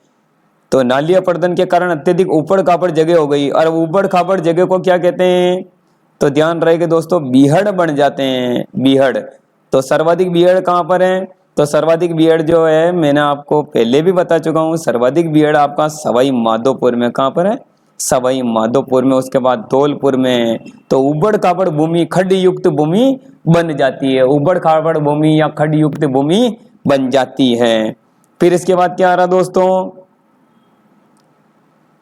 तो नाली अपर्दन के कारण अत्यधिक ऊबड़ खाबड़ जगह हो गई, और ऊबड़ खाबड़ जगह को क्या कहते हैं? तो ध्यान रहेगा दोस्तों, बीहड़ बन जाते हैं, बीहड़। तो सर्वाधिक बीहड़ कहाँ पर है? तो सर्वाधिक बीहड़ जो है मैंने आपको पहले भी बता चुका हूँ, सर्वाधिक बीहड़ आपका सवाई माधोपुर में। कहाँ पर है? सवाई माधोपुर में। उसके बाद धौलपुर में। तो ऊबड़ खाबड़ भूमि, खड्ड युक्त भूमि बन जाती है, ऊबड़ खाबड़ भूमि या खड्ड युक्त भूमि बन जाती है। फिर इसके बाद क्या आ रहा दोस्तों?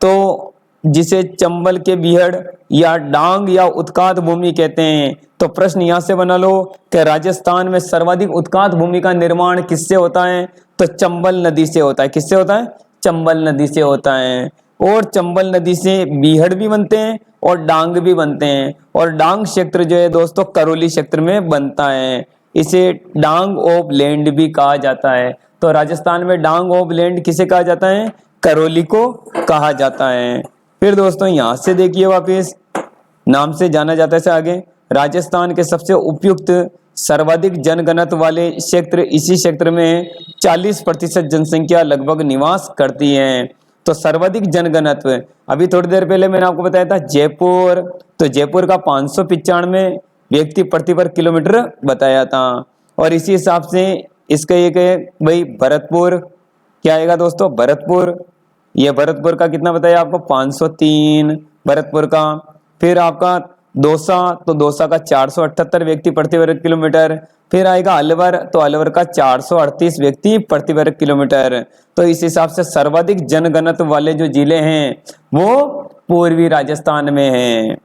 तो जिसे चंबल के बीहड़ या डांग या उत्कात भूमि कहते हैं। तो प्रश्न यहां से बना लो कि राजस्थान में सर्वाधिक उत्कात भूमि का निर्माण किससे होता है? तो चंबल नदी से होता है। किससे होता है? चंबल नदी से होता है। और चंबल नदी से बीहड़ भी बनते हैं और डांग भी बनते हैं। और डांग क्षेत्र जो है दोस्तों करौली क्षेत्र में बनता है, इसे डांग ऑफ लैंड भी कहा जाता है। तो राजस्थान में डांग ऑफ लैंड किसे कहा जाता है? करौली को कहा जाता है। फिर दोस्तों यहां से देखिए, वापिस नाम से जाना जाता है से आगे, राजस्थान के सबसे उपयुक्त सर्वाधिक जनघनत्व वाले क्षेत्र, इसी क्षेत्र में 40% जनसंख्या लगभग निवास करती है। तो सर्वाधिक जनघनत्व, अभी थोड़ी देर पहले मैंने आपको बताया था जयपुर, तो जयपुर का 595 व्यक्ति प्रति वर्ग किलोमीटर बताया था। और इसी हिसाब से इसका एक है भाई भरतपुर, क्या आएगा दोस्तों? भरतपुर। ये भरतपुर का कितना बताया आपको? 503 भरतपुर का। फिर आपका दौसा, तो दौसा का 478 व्यक्ति प्रति वर्ग किलोमीटर। फिर आएगा अलवर, तो अलवर का 438 व्यक्ति प्रति वर्ग किलोमीटर। तो इस हिसाब से सर्वाधिक जनघनत्व वाले जो जिले हैं वो पूर्वी राजस्थान में हैं।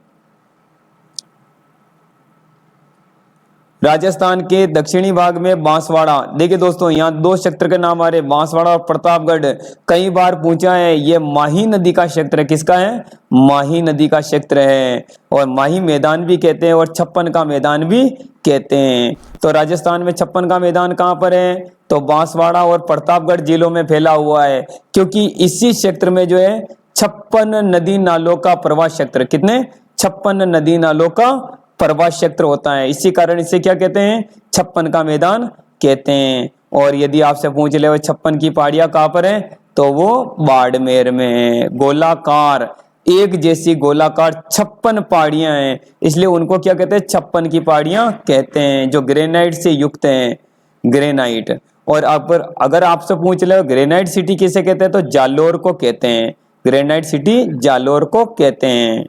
राजस्थान के दक्षिणी भाग में बांसवाड़ा, देखिए दोस्तों यहाँ दो क्षेत्र के नाम आ रहे, बांसवाड़ा और प्रतापगढ़। कई बार पूछा है, ये माही नदी का क्षेत्र है। किसका है? माही नदी का क्षेत्र है। और माही मैदान भी कहते हैं और छप्पन का मैदान भी कहते हैं। तो राजस्थान में छप्पन का मैदान कहाँ पर है? तो बांसवाड़ा और प्रतापगढ़ जिलों में फैला हुआ है, क्योंकि इसी क्षेत्र में जो है 56 नदी नालों का प्रवाह क्षेत्र, कितने? 56 नदी नालों का प्रवाह क्षेत्र होता है। इसी कारण इसे क्या कहते हैं? छप्पन का मैदान कहते हैं। और यदि आपसे पूछ ले 56 की पहाड़ियां कहाँ पर है? तो वो बाड़मेर में है। गोलाकार, एक जैसी गोलाकार 56 पहाड़ियां हैं, इसलिए उनको क्या कहते हैं? 56 की पहाड़ियां कहते हैं, जो ग्रेनाइट से युक्त हैं, ग्रेनाइट। और अगर आपसे पूछ ले ग्रेनाइट सिटी किसे कहते हैं? तो जालोर को कहते हैं, ग्रेनाइट सिटी जालोर को कहते हैं।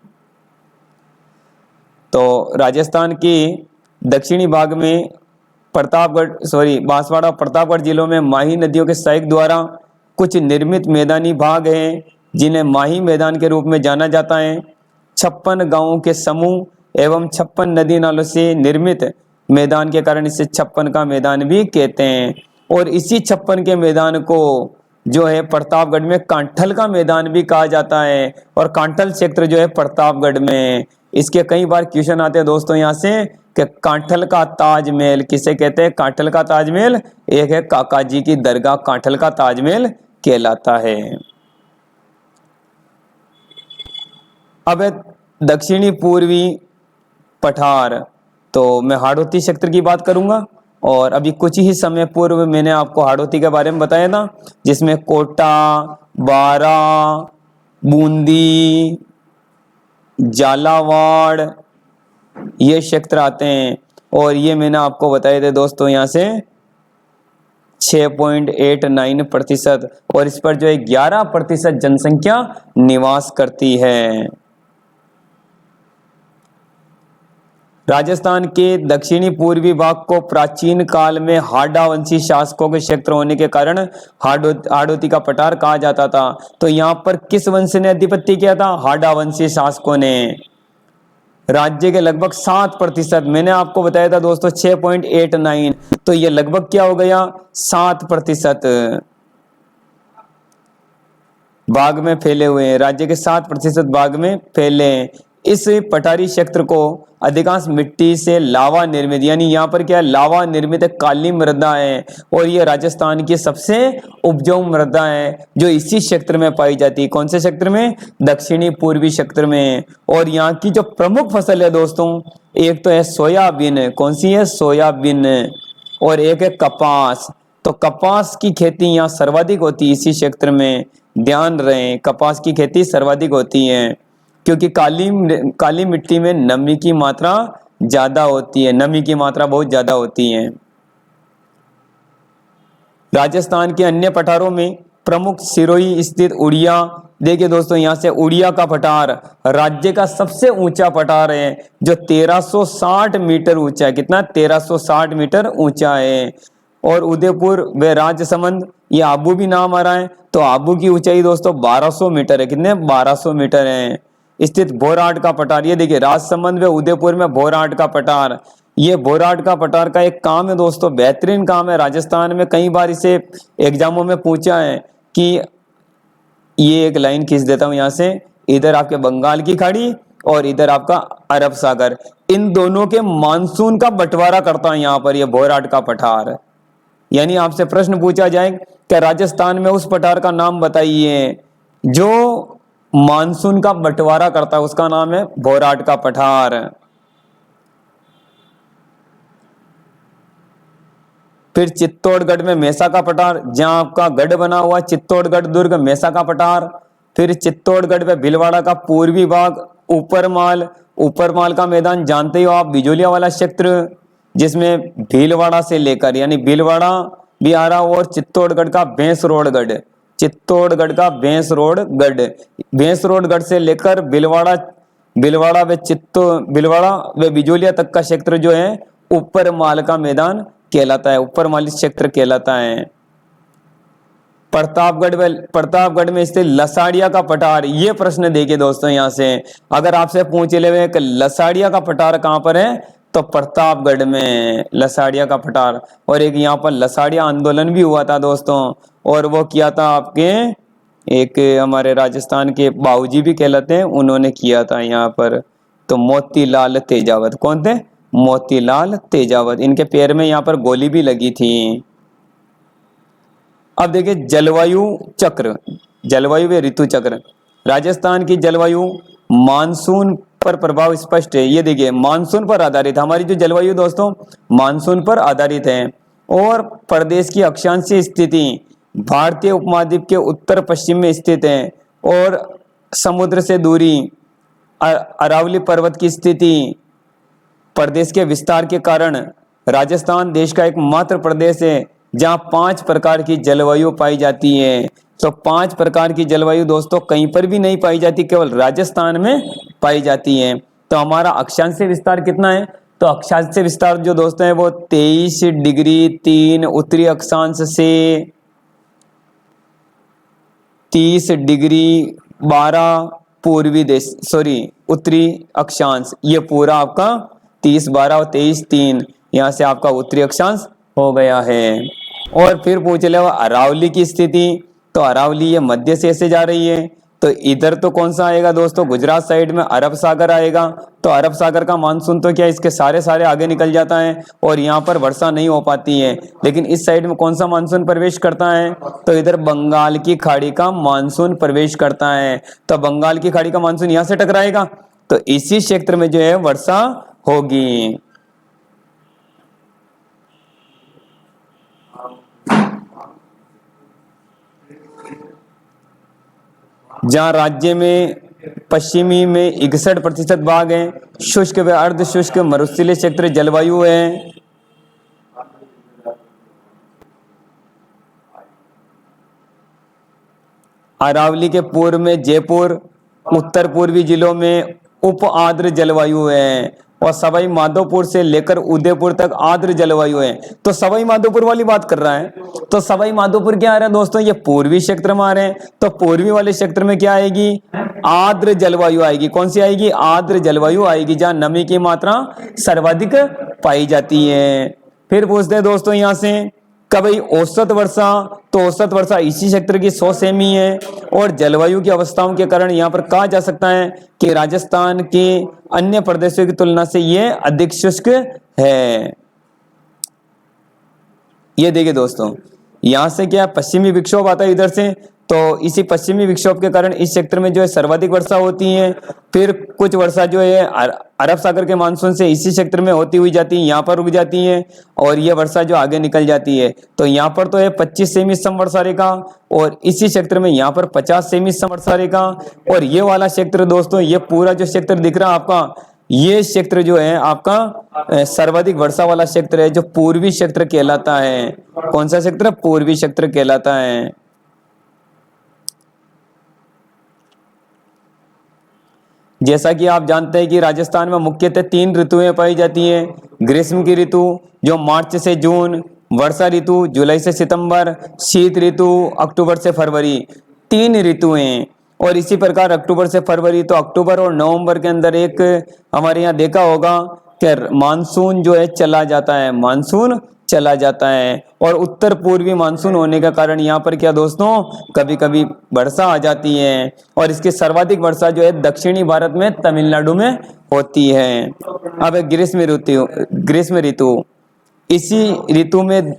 तो राजस्थान की दक्षिणी भाग में बांसवाड़ा प्रतापगढ़ जिलों में माही नदियों के सहायक द्वारा कुछ निर्मित मैदानी भाग हैं, जिन्हें माही मैदान के रूप में जाना जाता है। 56 गांवों के समूह एवं 56 नदी नालों से निर्मित मैदान के कारण इसे 56 का मैदान भी कहते हैं। और इसी 56 के मैदान को जो है प्रतापगढ़ में कांठल का मैदान भी कहा जाता है। और कांठल क्षेत्र जो है प्रतापगढ़ में। इसके कई बार क्वेश्चन आते हैं दोस्तों यहाँ से कि कांठल का ताजमहल किसे कहते हैं? कांठल का ताजमहल एक है काका जी की दरगाह, कांठल का ताजमहल कहलाता है। अब दक्षिणी पूर्वी पठार, तो मैं हाड़ौती क्षेत्र की बात करूंगा। और अभी कुछ ही समय पूर्व मैंने आपको हाड़ौती के बारे में बताया था, जिसमें कोटा, बारा, बूंदी, झालावाड़ ये क्षेत्र आते हैं। और ये मैंने आपको बताए थे दोस्तों यहाँ से 6.89%, और इस पर जो है 11% जनसंख्या निवास करती है। राजस्थान के दक्षिणी पूर्वी भाग को प्राचीन काल में हाडा वंशी शासकों के क्षेत्र होने के कारण हाड़ौती का पठार कहा जाता था। तो यहाँ पर किस वंश ने आधिपत्य किया था? हाडा वंशी शासकों ने। राज्य के लगभग 7%, मैंने आपको बताया था दोस्तों 6.89, तो ये लगभग क्या हो गया? 7% भाग में फैले हुए हैं। राज्य के 7% भाग में फैले हैं। इस पठारी क्षेत्र को अधिकांश मिट्टी से लावा निर्मित, यानी यहाँ पर क्या लावा निर्मित काली मृदा है, और ये राजस्थान की सबसे उपजाऊ मृदा है जो इसी क्षेत्र में पाई जाती है। कौन से क्षेत्र में? दक्षिणी पूर्वी क्षेत्र में। और यहाँ की जो प्रमुख फसल है दोस्तों, एक तो है सोयाबीन। कौन सी है? सोयाबीन। और एक है कपास। तो कपास की खेती यहाँ सर्वाधिक होती है इसी क्षेत्र में, ध्यान रहे, कपास की खेती सर्वाधिक होती है क्योंकि काली मिट्टी में नमी की मात्रा ज्यादा होती है, नमी की मात्रा बहुत ज्यादा होती है। राजस्थान के अन्य पठारों में प्रमुख सिरोही स्थित उड़िया, देखिए दोस्तों यहाँ से उड़िया का पठार राज्य का सबसे ऊंचा पठार है जो 1360 मीटर ऊंचा है। कितना? 1360 मीटर ऊंचा है। और उदयपुर व राजसमंद, ये आबू भी नाम आ रहा है, तो आबू की ऊंचाई दोस्तों 1200 मीटर है। कितने? 1200 मीटर है। स्थित भोरहाट का पठार, ये देखिए राजसमंद व उदयपुर में भोरहाट का पठार। ये भोरहाट का पठार का एक काम है दोस्तों, बेहतरीन काम है। राजस्थान में कई बार इसे एग्जामों में पूछा है कि ये एक लाइन खींच देता हूं यहाँ से, इधर आपके बंगाल की खाड़ी और इधर आपका अरब सागर, इन दोनों के मानसून का बंटवारा करता है यहाँ पर ये भोरहाट का पठार। यानी आपसे प्रश्न पूछा जाए कि राजस्थान में उस पठार का नाम बताइए जो मानसून का बंटवारा करता है, उसका नाम है भोरहाट का पठार। फिर चित्तौड़गढ़ में मेसा का पठार, जहां आपका गढ़ बना हुआ चित्तौड़गढ़ दुर्ग, मेसा का पठार। फिर चित्तौड़गढ़ में भीलवाड़ा का पूर्वी भाग, ऊपरमाल का मैदान जानते ही हो आप, बिजोलिया वाला क्षेत्र जिसमें भीलवाड़ा से लेकर, यानी भीलवाड़ा भी आ रहा, और चित्तौड़गढ़ का भैंसरोडगढ़, चित्तौड़गढ़ का भैंसरोडगढ़ से लेकर भीलवाड़ा व बिजोलिया तक का क्षेत्र जो है ऊपरमाल का मैदान कहलाता है, ऊपरमाली क्षेत्र कहलाता है। प्रतापगढ़ में स्थित लसाड़िया का पठार, ये प्रश्न देखिए दोस्तों यहाँ से, अगर आपसे पूछ ले कि लसाड़िया का पठार कहाँ पर है, तो प्रतापगढ़ में लसाड़िया का पठार। और एक यहाँ पर लसाड़िया आंदोलन भी हुआ था दोस्तों, और वो किया था आपके एक हमारे राजस्थान के बाबूजी भी कहलाते हैं, उन्होंने किया था यहाँ पर। तो मोतीलाल तेजावत, कौन थे? मोतीलाल तेजावत, इनके पैर में यहाँ पर गोली भी लगी थी। अब देखिए जलवायु चक्र, जलवायु व ऋतु चक्र। राजस्थान की जलवायु मानसून पर प्रभाव स्पष्ट है। ये देखिए मानसून पर आधारित, हमारी जो जलवायु दोस्तों मानसून पर आधारित है। और प्रदेश की अक्षांशीय स्थिति भारतीय उपमहाद्वीप के उत्तर पश्चिम में स्थित है, और समुद्र से दूरी, अरावली पर्वत की स्थिति, प्रदेश के विस्तार के कारण राजस्थान देश का एकमात्र प्रदेश है जहां 5 प्रकार की जलवायु पाई जाती है। तो 5 प्रकार की जलवायु दोस्तों कहीं पर भी नहीं पाई जाती, केवल राजस्थान में पाई जाती है। तो हमारा अक्षांशीय विस्तार कितना है? तो अक्षांशीय विस्तार जो दोस्तों है वो 23 डिग्री 3 उत्तरी अक्षांश से 30 डिग्री 12 उत्तरी अक्षांश, ये पूरा आपका 30 12 और 23 3 यहाँ से आपका उत्तरी अक्षांश हो गया है। और फिर पूछ ले अरावली की स्थिति, तो अरावली ये मध्य से ऐसे जा रही है, तो इधर तो कौन सा आएगा दोस्तों? गुजरात साइड में अरब सागर आएगा। तो अरब सागर का मानसून तो क्या इसके सारे आगे निकल जाता है और यहाँ पर वर्षा नहीं हो पाती है। लेकिन इस साइड में कौन सा मानसून प्रवेश करता है? तो इधर बंगाल की खाड़ी का मानसून प्रवेश करता है। तो बंगाल की खाड़ी का मानसून यहाँ से टकराएगा, तो इसी क्षेत्र में जो है वर्षा होगी। जहां राज्य में पश्चिमी में 61% भाग है शुष्क व अर्ध शुष्क मरुस्थलीय क्षेत्र जलवायु है। अरावली के पूर्व में जयपुर, उत्तर पूर्वी जिलों में उप आर्द्र जलवायु है, और सवाई माधोपुर से लेकर उदयपुर तक आर्द्र जलवायु है। तो सवाई माधोपुर वाली बात कर रहा है, तो सवाई माधोपुर क्या आ रहा है दोस्तों? ये पूर्वी क्षेत्र में आ रहे हैं, तो पूर्वी वाले क्षेत्र में क्या आएगी? आर्द्र जलवायु आएगी। कौन सी आएगी? आर्द्र जलवायु आएगी, जहां नमी की मात्रा सर्वाधिक पाई जाती है। फिर पूछते हैं दोस्तों यहाँ से भाई औसत वर्षा, तो औसत वर्षा इसी क्षेत्र की 100 सेमी है। और जलवायु की अवस्थाओं के कारण यहाँ पर कहा जा सकता है कि राजस्थान के अन्य प्रदेशों की तुलना से ये अधिक शुष्क है। ये देखिए दोस्तों, यहाँ से क्या पश्चिमी विक्षोभ आता है इधर से, तो इसी पश्चिमी विक्षोभ के कारण इस क्षेत्र में जो है सर्वाधिक वर्षा होती है। फिर कुछ वर्षा जो है अरब सागर के मानसून से इसी क्षेत्र में होती हुई जाती है, यहाँ पर रुक जाती है और ये वर्षा जो आगे निकल जाती है। तो यहाँ पर तो है 25 सेमी सम वर्षा रेखा, और इसी क्षेत्र में यहाँ पर 50 सेमी सम वर्षा रेखा। और ये वाला क्षेत्र दोस्तों, ये पूरा जो क्षेत्र दिख रहा है आपका, ये क्षेत्र जो है आपका सर्वाधिक वर्षा वाला क्षेत्र है, जो पूर्वी क्षेत्र कहलाता है। कौन सा क्षेत्र? पूर्वी क्षेत्र कहलाता है। जैसा कि आप जानते हैं कि राजस्थान में मुख्यतः 3 ऋतुएं पाई जाती हैं। ग्रीष्म की ऋतु जो मार्च से जून, वर्षा ऋतु जुलाई से सितंबर, शीत ऋतु अक्टूबर से फरवरी, 3 ऋतुएं। और इसी प्रकार अक्टूबर से फरवरी, तो अक्टूबर और नवंबर के अंदर एक हमारे यहाँ देखा होगा कि मानसून जो है चला जाता है, मानसून चला जाता है। और उत्तर पूर्वी मानसून होने के कारण यहाँ पर क्या दोस्तों, कभी कभी वर्षा आ जाती है। और इसकी सर्वाधिक वर्षा जो है दक्षिणी भारत में तमिलनाडु में होती है। अब ग्रीष्म ऋतु, इसी ऋतु में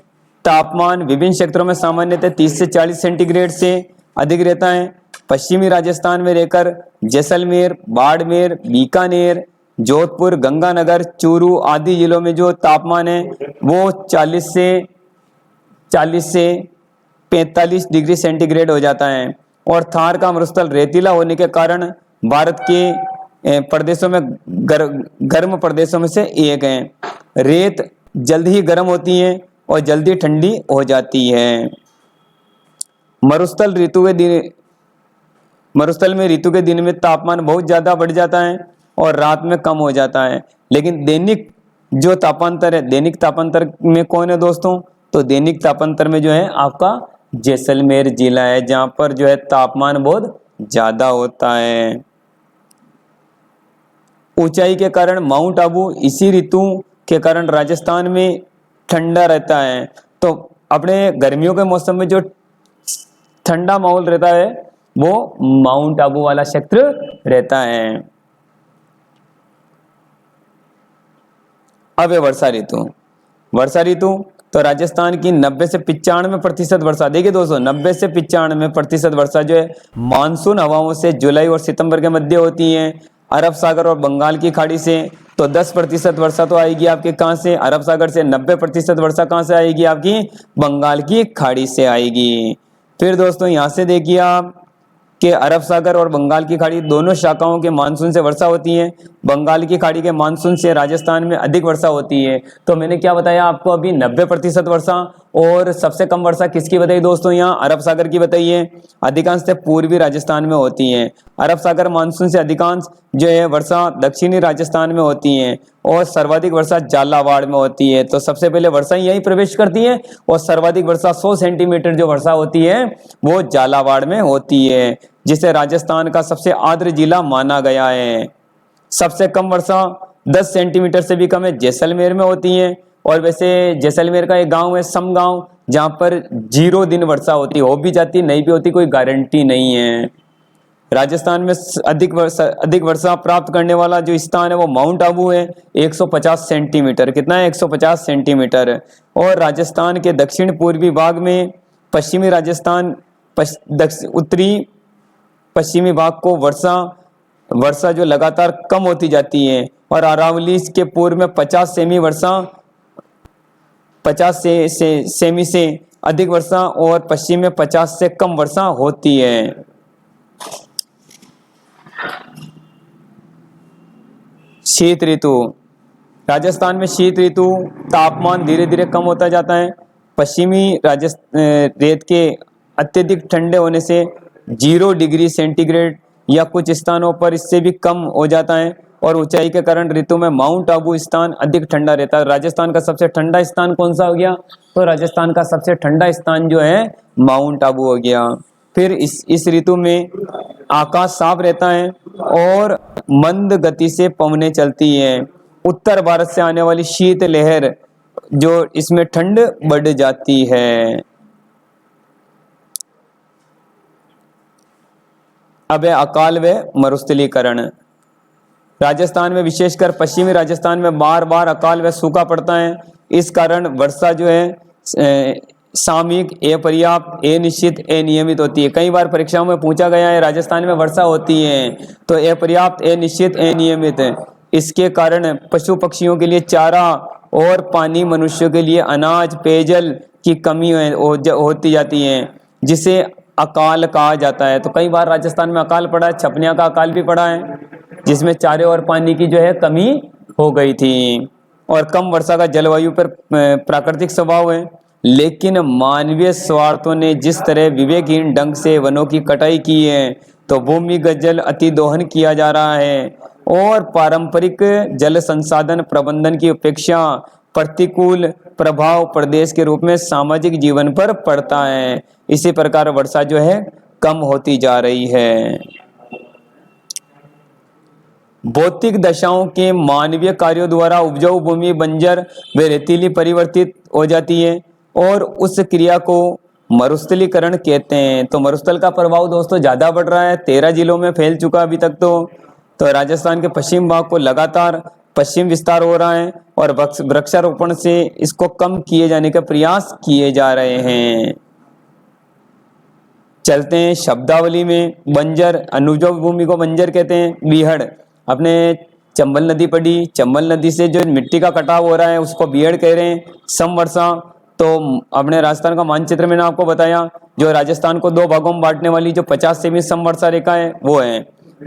तापमान विभिन्न क्षेत्रों में सामान्यतः 30 से 40 सेंटीग्रेड से अधिक रहता है। पश्चिमी राजस्थान में रहकर जैसलमेर, बाड़मेर, बीकानेर, जोधपुर, गंगानगर, चूरू आदि जिलों में जो तापमान है वो 40 से 45 डिग्री सेंटीग्रेड हो जाता है। और थार का मरुस्थल रेतीला होने के कारण भारत के प्रदेशों में गर्म प्रदेशों में से एक है। रेत जल्द ही गर्म होती है और जल्दी ठंडी हो जाती है। मरुस्थल में ऋतु के दिन में तापमान बहुत ज्यादा बढ़ जाता है और रात में कम हो जाता है। लेकिन दैनिक जो तापांतर है, दैनिक तापांतर में कौन है दोस्तों, तो दैनिक तापांतर में जो है आपका जैसलमेर जिला है, जहां पर जो है तापमान बहुत ज्यादा होता है। ऊंचाई के कारण माउंट आबू इसी ऋतु के कारण राजस्थान में ठंडा रहता है। तो अपने गर्मियों के मौसम में जो ठंडा माहौल रहता है वो माउंट आबू वाला क्षेत्र रहता है। अब है वर्षा ऋतु, तो राजस्थान की 90 से 95% वर्षा, देखिए दोस्तों 90 से 95% वर्षा जो है मानसून हवाओं से जुलाई और सितंबर के मध्य होती है। अरब सागर और बंगाल की खाड़ी से तो 10% वर्षा तो आएगी आपके कहां से, अरब सागर से। 90% वर्षा कहां से आएगी आपकी, बंगाल की खाड़ी से आएगी। फिर दोस्तों यहां से देखिए आप कि अरब सागर और बंगाल की खाड़ी दोनों शाखाओं के मानसून से वर्षा होती है। बंगाल की खाड़ी के मानसून से राजस्थान में अधिक वर्षा होती है। तो मैंने क्या बताया आपको अभी, 90% वर्षा। और सबसे कम वर्षा किसकी बताई दोस्तों, यहाँ अरब सागर की बताई है। अधिकांशतः पूर्वी राजस्थान में होती है। अरब सागर मानसून से अधिकांश जो है वर्षा दक्षिणी राजस्थान में होती है और सर्वाधिक वर्षा झालावाड़ में होती है। तो सबसे पहले वर्षा यहीं प्रवेश करती है और सर्वाधिक वर्षा 100 सेंटीमीटर जो वर्षा होती है वो झालावाड़ में होती है, जिसे राजस्थान का सबसे आर्द्र जिला माना गया है। सबसे कम वर्षा 10 सेंटीमीटर से भी कम है जैसलमेर में होती है। और वैसे जैसलमेर का एक गांव है समगांव, जहां पर 0 दिन वर्षा होती, हो भी जाती नहीं भी होती, कोई गारंटी नहीं है। राजस्थान में अधिक वर्षा प्राप्त करने वाला जो स्थान है वो माउंट आबू है, 150 सेंटीमीटर। कितना है, 150 सेंटीमीटर। और राजस्थान के दक्षिण पूर्वी भाग में पश्चिमी राजस्थान उत्तरी पश्चिमी भाग को वर्षा जो लगातार कम होती जाती है। और अरावली के पूर्व में 50 सेमी वर्षा, 50 सेमी से अधिक वर्षा, और पश्चिम में 50 से कम वर्षा होती है। शीत ऋतु, राजस्थान में शीत ऋतु तापमान धीरे धीरे कम होता जाता है। पश्चिमी रेत के अत्यधिक ठंडे होने से 0 डिग्री सेंटीग्रेड या कुछ स्थानों पर इससे भी कम हो जाता है। और ऊंचाई के कारण ऋतु में माउंट आबू स्थान अधिक ठंडा रहता है। राजस्थान का सबसे ठंडा स्थान कौन सा हो गया, तो राजस्थान का सबसे ठंडा स्थान जो है माउंट आबू हो गया। फिर इस ऋतु में आकाश साफ रहता है और मंद गति से पवनें चलती है। उत्तर भारत से आने वाली शीत लहर जो इसमें ठंड बढ़ जाती है। अब है अकाल व मरुस्थलीकरण। राजस्थान में, विशेषकर पश्चिमी राजस्थान में बार बार अकाल व सूखा पड़ता है। इस कारण वर्षा जो है सामयिक, अपर्याप्त, अनिश्चित, अनियमित होती है। कई बार परीक्षाओं में पूछा गया है राजस्थान में वर्षा होती है तो अपर्याप्त, अनिश्चित, अनियमित। इसके कारण पशु पक्षियों के लिए चारा और पानी, मनुष्यों के लिए अनाज, पेयजल की कमी होती जाती है, जिसे अकाल कहा जाता है। तो कई बार राजस्थान में अकाल पड़ा है, छपनिया का अकाल भी पड़ा है, जिसमें चारे और पानी की जो है कमी हो गई थी। और कम वर्षा का जलवायु पर प्राकृतिक स्वभाव है, लेकिन मानवीय स्वार्थों ने जिस तरह विवेकहीन ढंग से वनों की कटाई की है, तो भूमिगत जल अतिदोहन किया जा रहा है और पारंपरिक जल संसाधन प्रबंधन की उपेक्षा प्रतिकूल प्रभाव प्रदेश के रूप में सामाजिक जीवन पर पड़ता है। इसी प्रकार वर्षा जो है कम होती जा रही है। भौतिक दशाओं के मानवीय कार्यों द्वारा उपजाऊ भूमि बंजर व रेतीली परिवर्तित हो जाती है और उस क्रिया को मरुस्थलीकरण कहते हैं। तो मरुस्थल का प्रभाव दोस्तों ज्यादा बढ़ रहा है, 13 जिलों में फैल चुका अभी तक। तो राजस्थान के पश्चिम भाग को लगातार पश्चिम विस्तार हो रहा है और वृक्षारोपण से इसको कम किए जाने का प्रयास किए जा रहे हैं। चलते हैं शब्दावली में। बंजर, अनुपजाऊ भूमि को बंजर कहते हैं। बीहड़, अपने चंबल नदी पड़ी, चंबल नदी से जो मिट्टी का कटाव हो रहा है उसको बीहड़ कह रहे हैं। समवर्षा, तो अपने राजस्थान का मानचित्र मैंने आपको बताया, जो राजस्थान को 2 भागों में बांटने वाली जो 50 सेमी समवर्षा रेखा है वो है।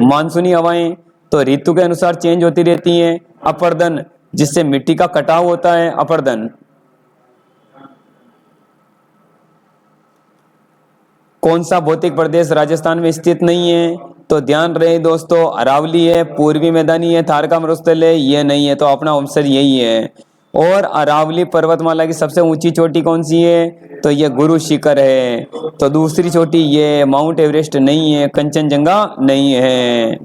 मानसूनी हवाएं तो ऋतु के अनुसार चेंज होती रहती हैं। अपर्दन, जिससे मिट्टी का कटाव होता है, अपर्दन। कौन सा भौतिक प्रदेश राजस्थान में स्थित नहीं है? तो ध्यान रहे दोस्तों, अरावली है, पूर्वी मैदानी है, थार का मरुस्थल है, ये नहीं है, तो अपना आंसर यही है। और अरावली पर्वतमाला की सबसे ऊंची चोटी कौन सी है? तो ये गुरु शिखर है। तो दूसरी चोटी ये माउंट एवरेस्ट नहीं है, कंचनजंगा नहीं है।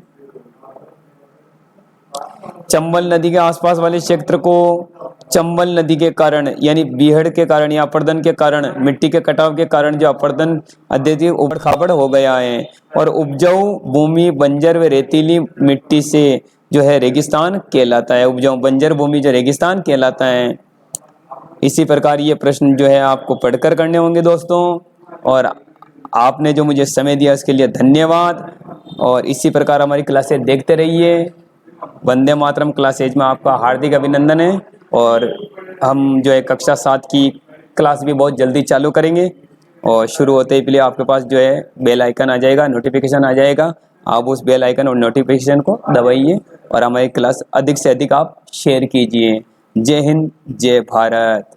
चंबल नदी के आसपास वाले क्षेत्र को चंबल नदी के कारण यानी बीहड़ के कारण या अपर्दन के कारण, मिट्टी के कटाव के कारण जो अपर्दन अत्यधिक उबड़ खाबड़ हो गया है और उपजाऊ भूमि बंजर व रेतीली मिट्टी से जो है रेगिस्तान कहलाता है। उपजाऊ बंजर भूमि जो रेगिस्तान कहलाता है। इसी प्रकार ये प्रश्न जो है आपको पढ़कर करने होंगे दोस्तों। और आपने जो मुझे समय दिया उसके लिए धन्यवाद। और इसी प्रकार हमारी क्लासें देखते रहिए। वंदे मातरम क्लासेज में आपका हार्दिक अभिनंदन है। और हम जो है कक्षा 7 की क्लास भी बहुत जल्दी चालू करेंगे और शुरू होते ही पहले आपके पास जो है बेल आइकन आ जाएगा, नोटिफिकेशन आ जाएगा। आप उस बेल आइकन और नोटिफिकेशन को दबाइए और हमारी क्लास अधिक से अधिक आप शेयर कीजिए। जय हिंद, जय भारत।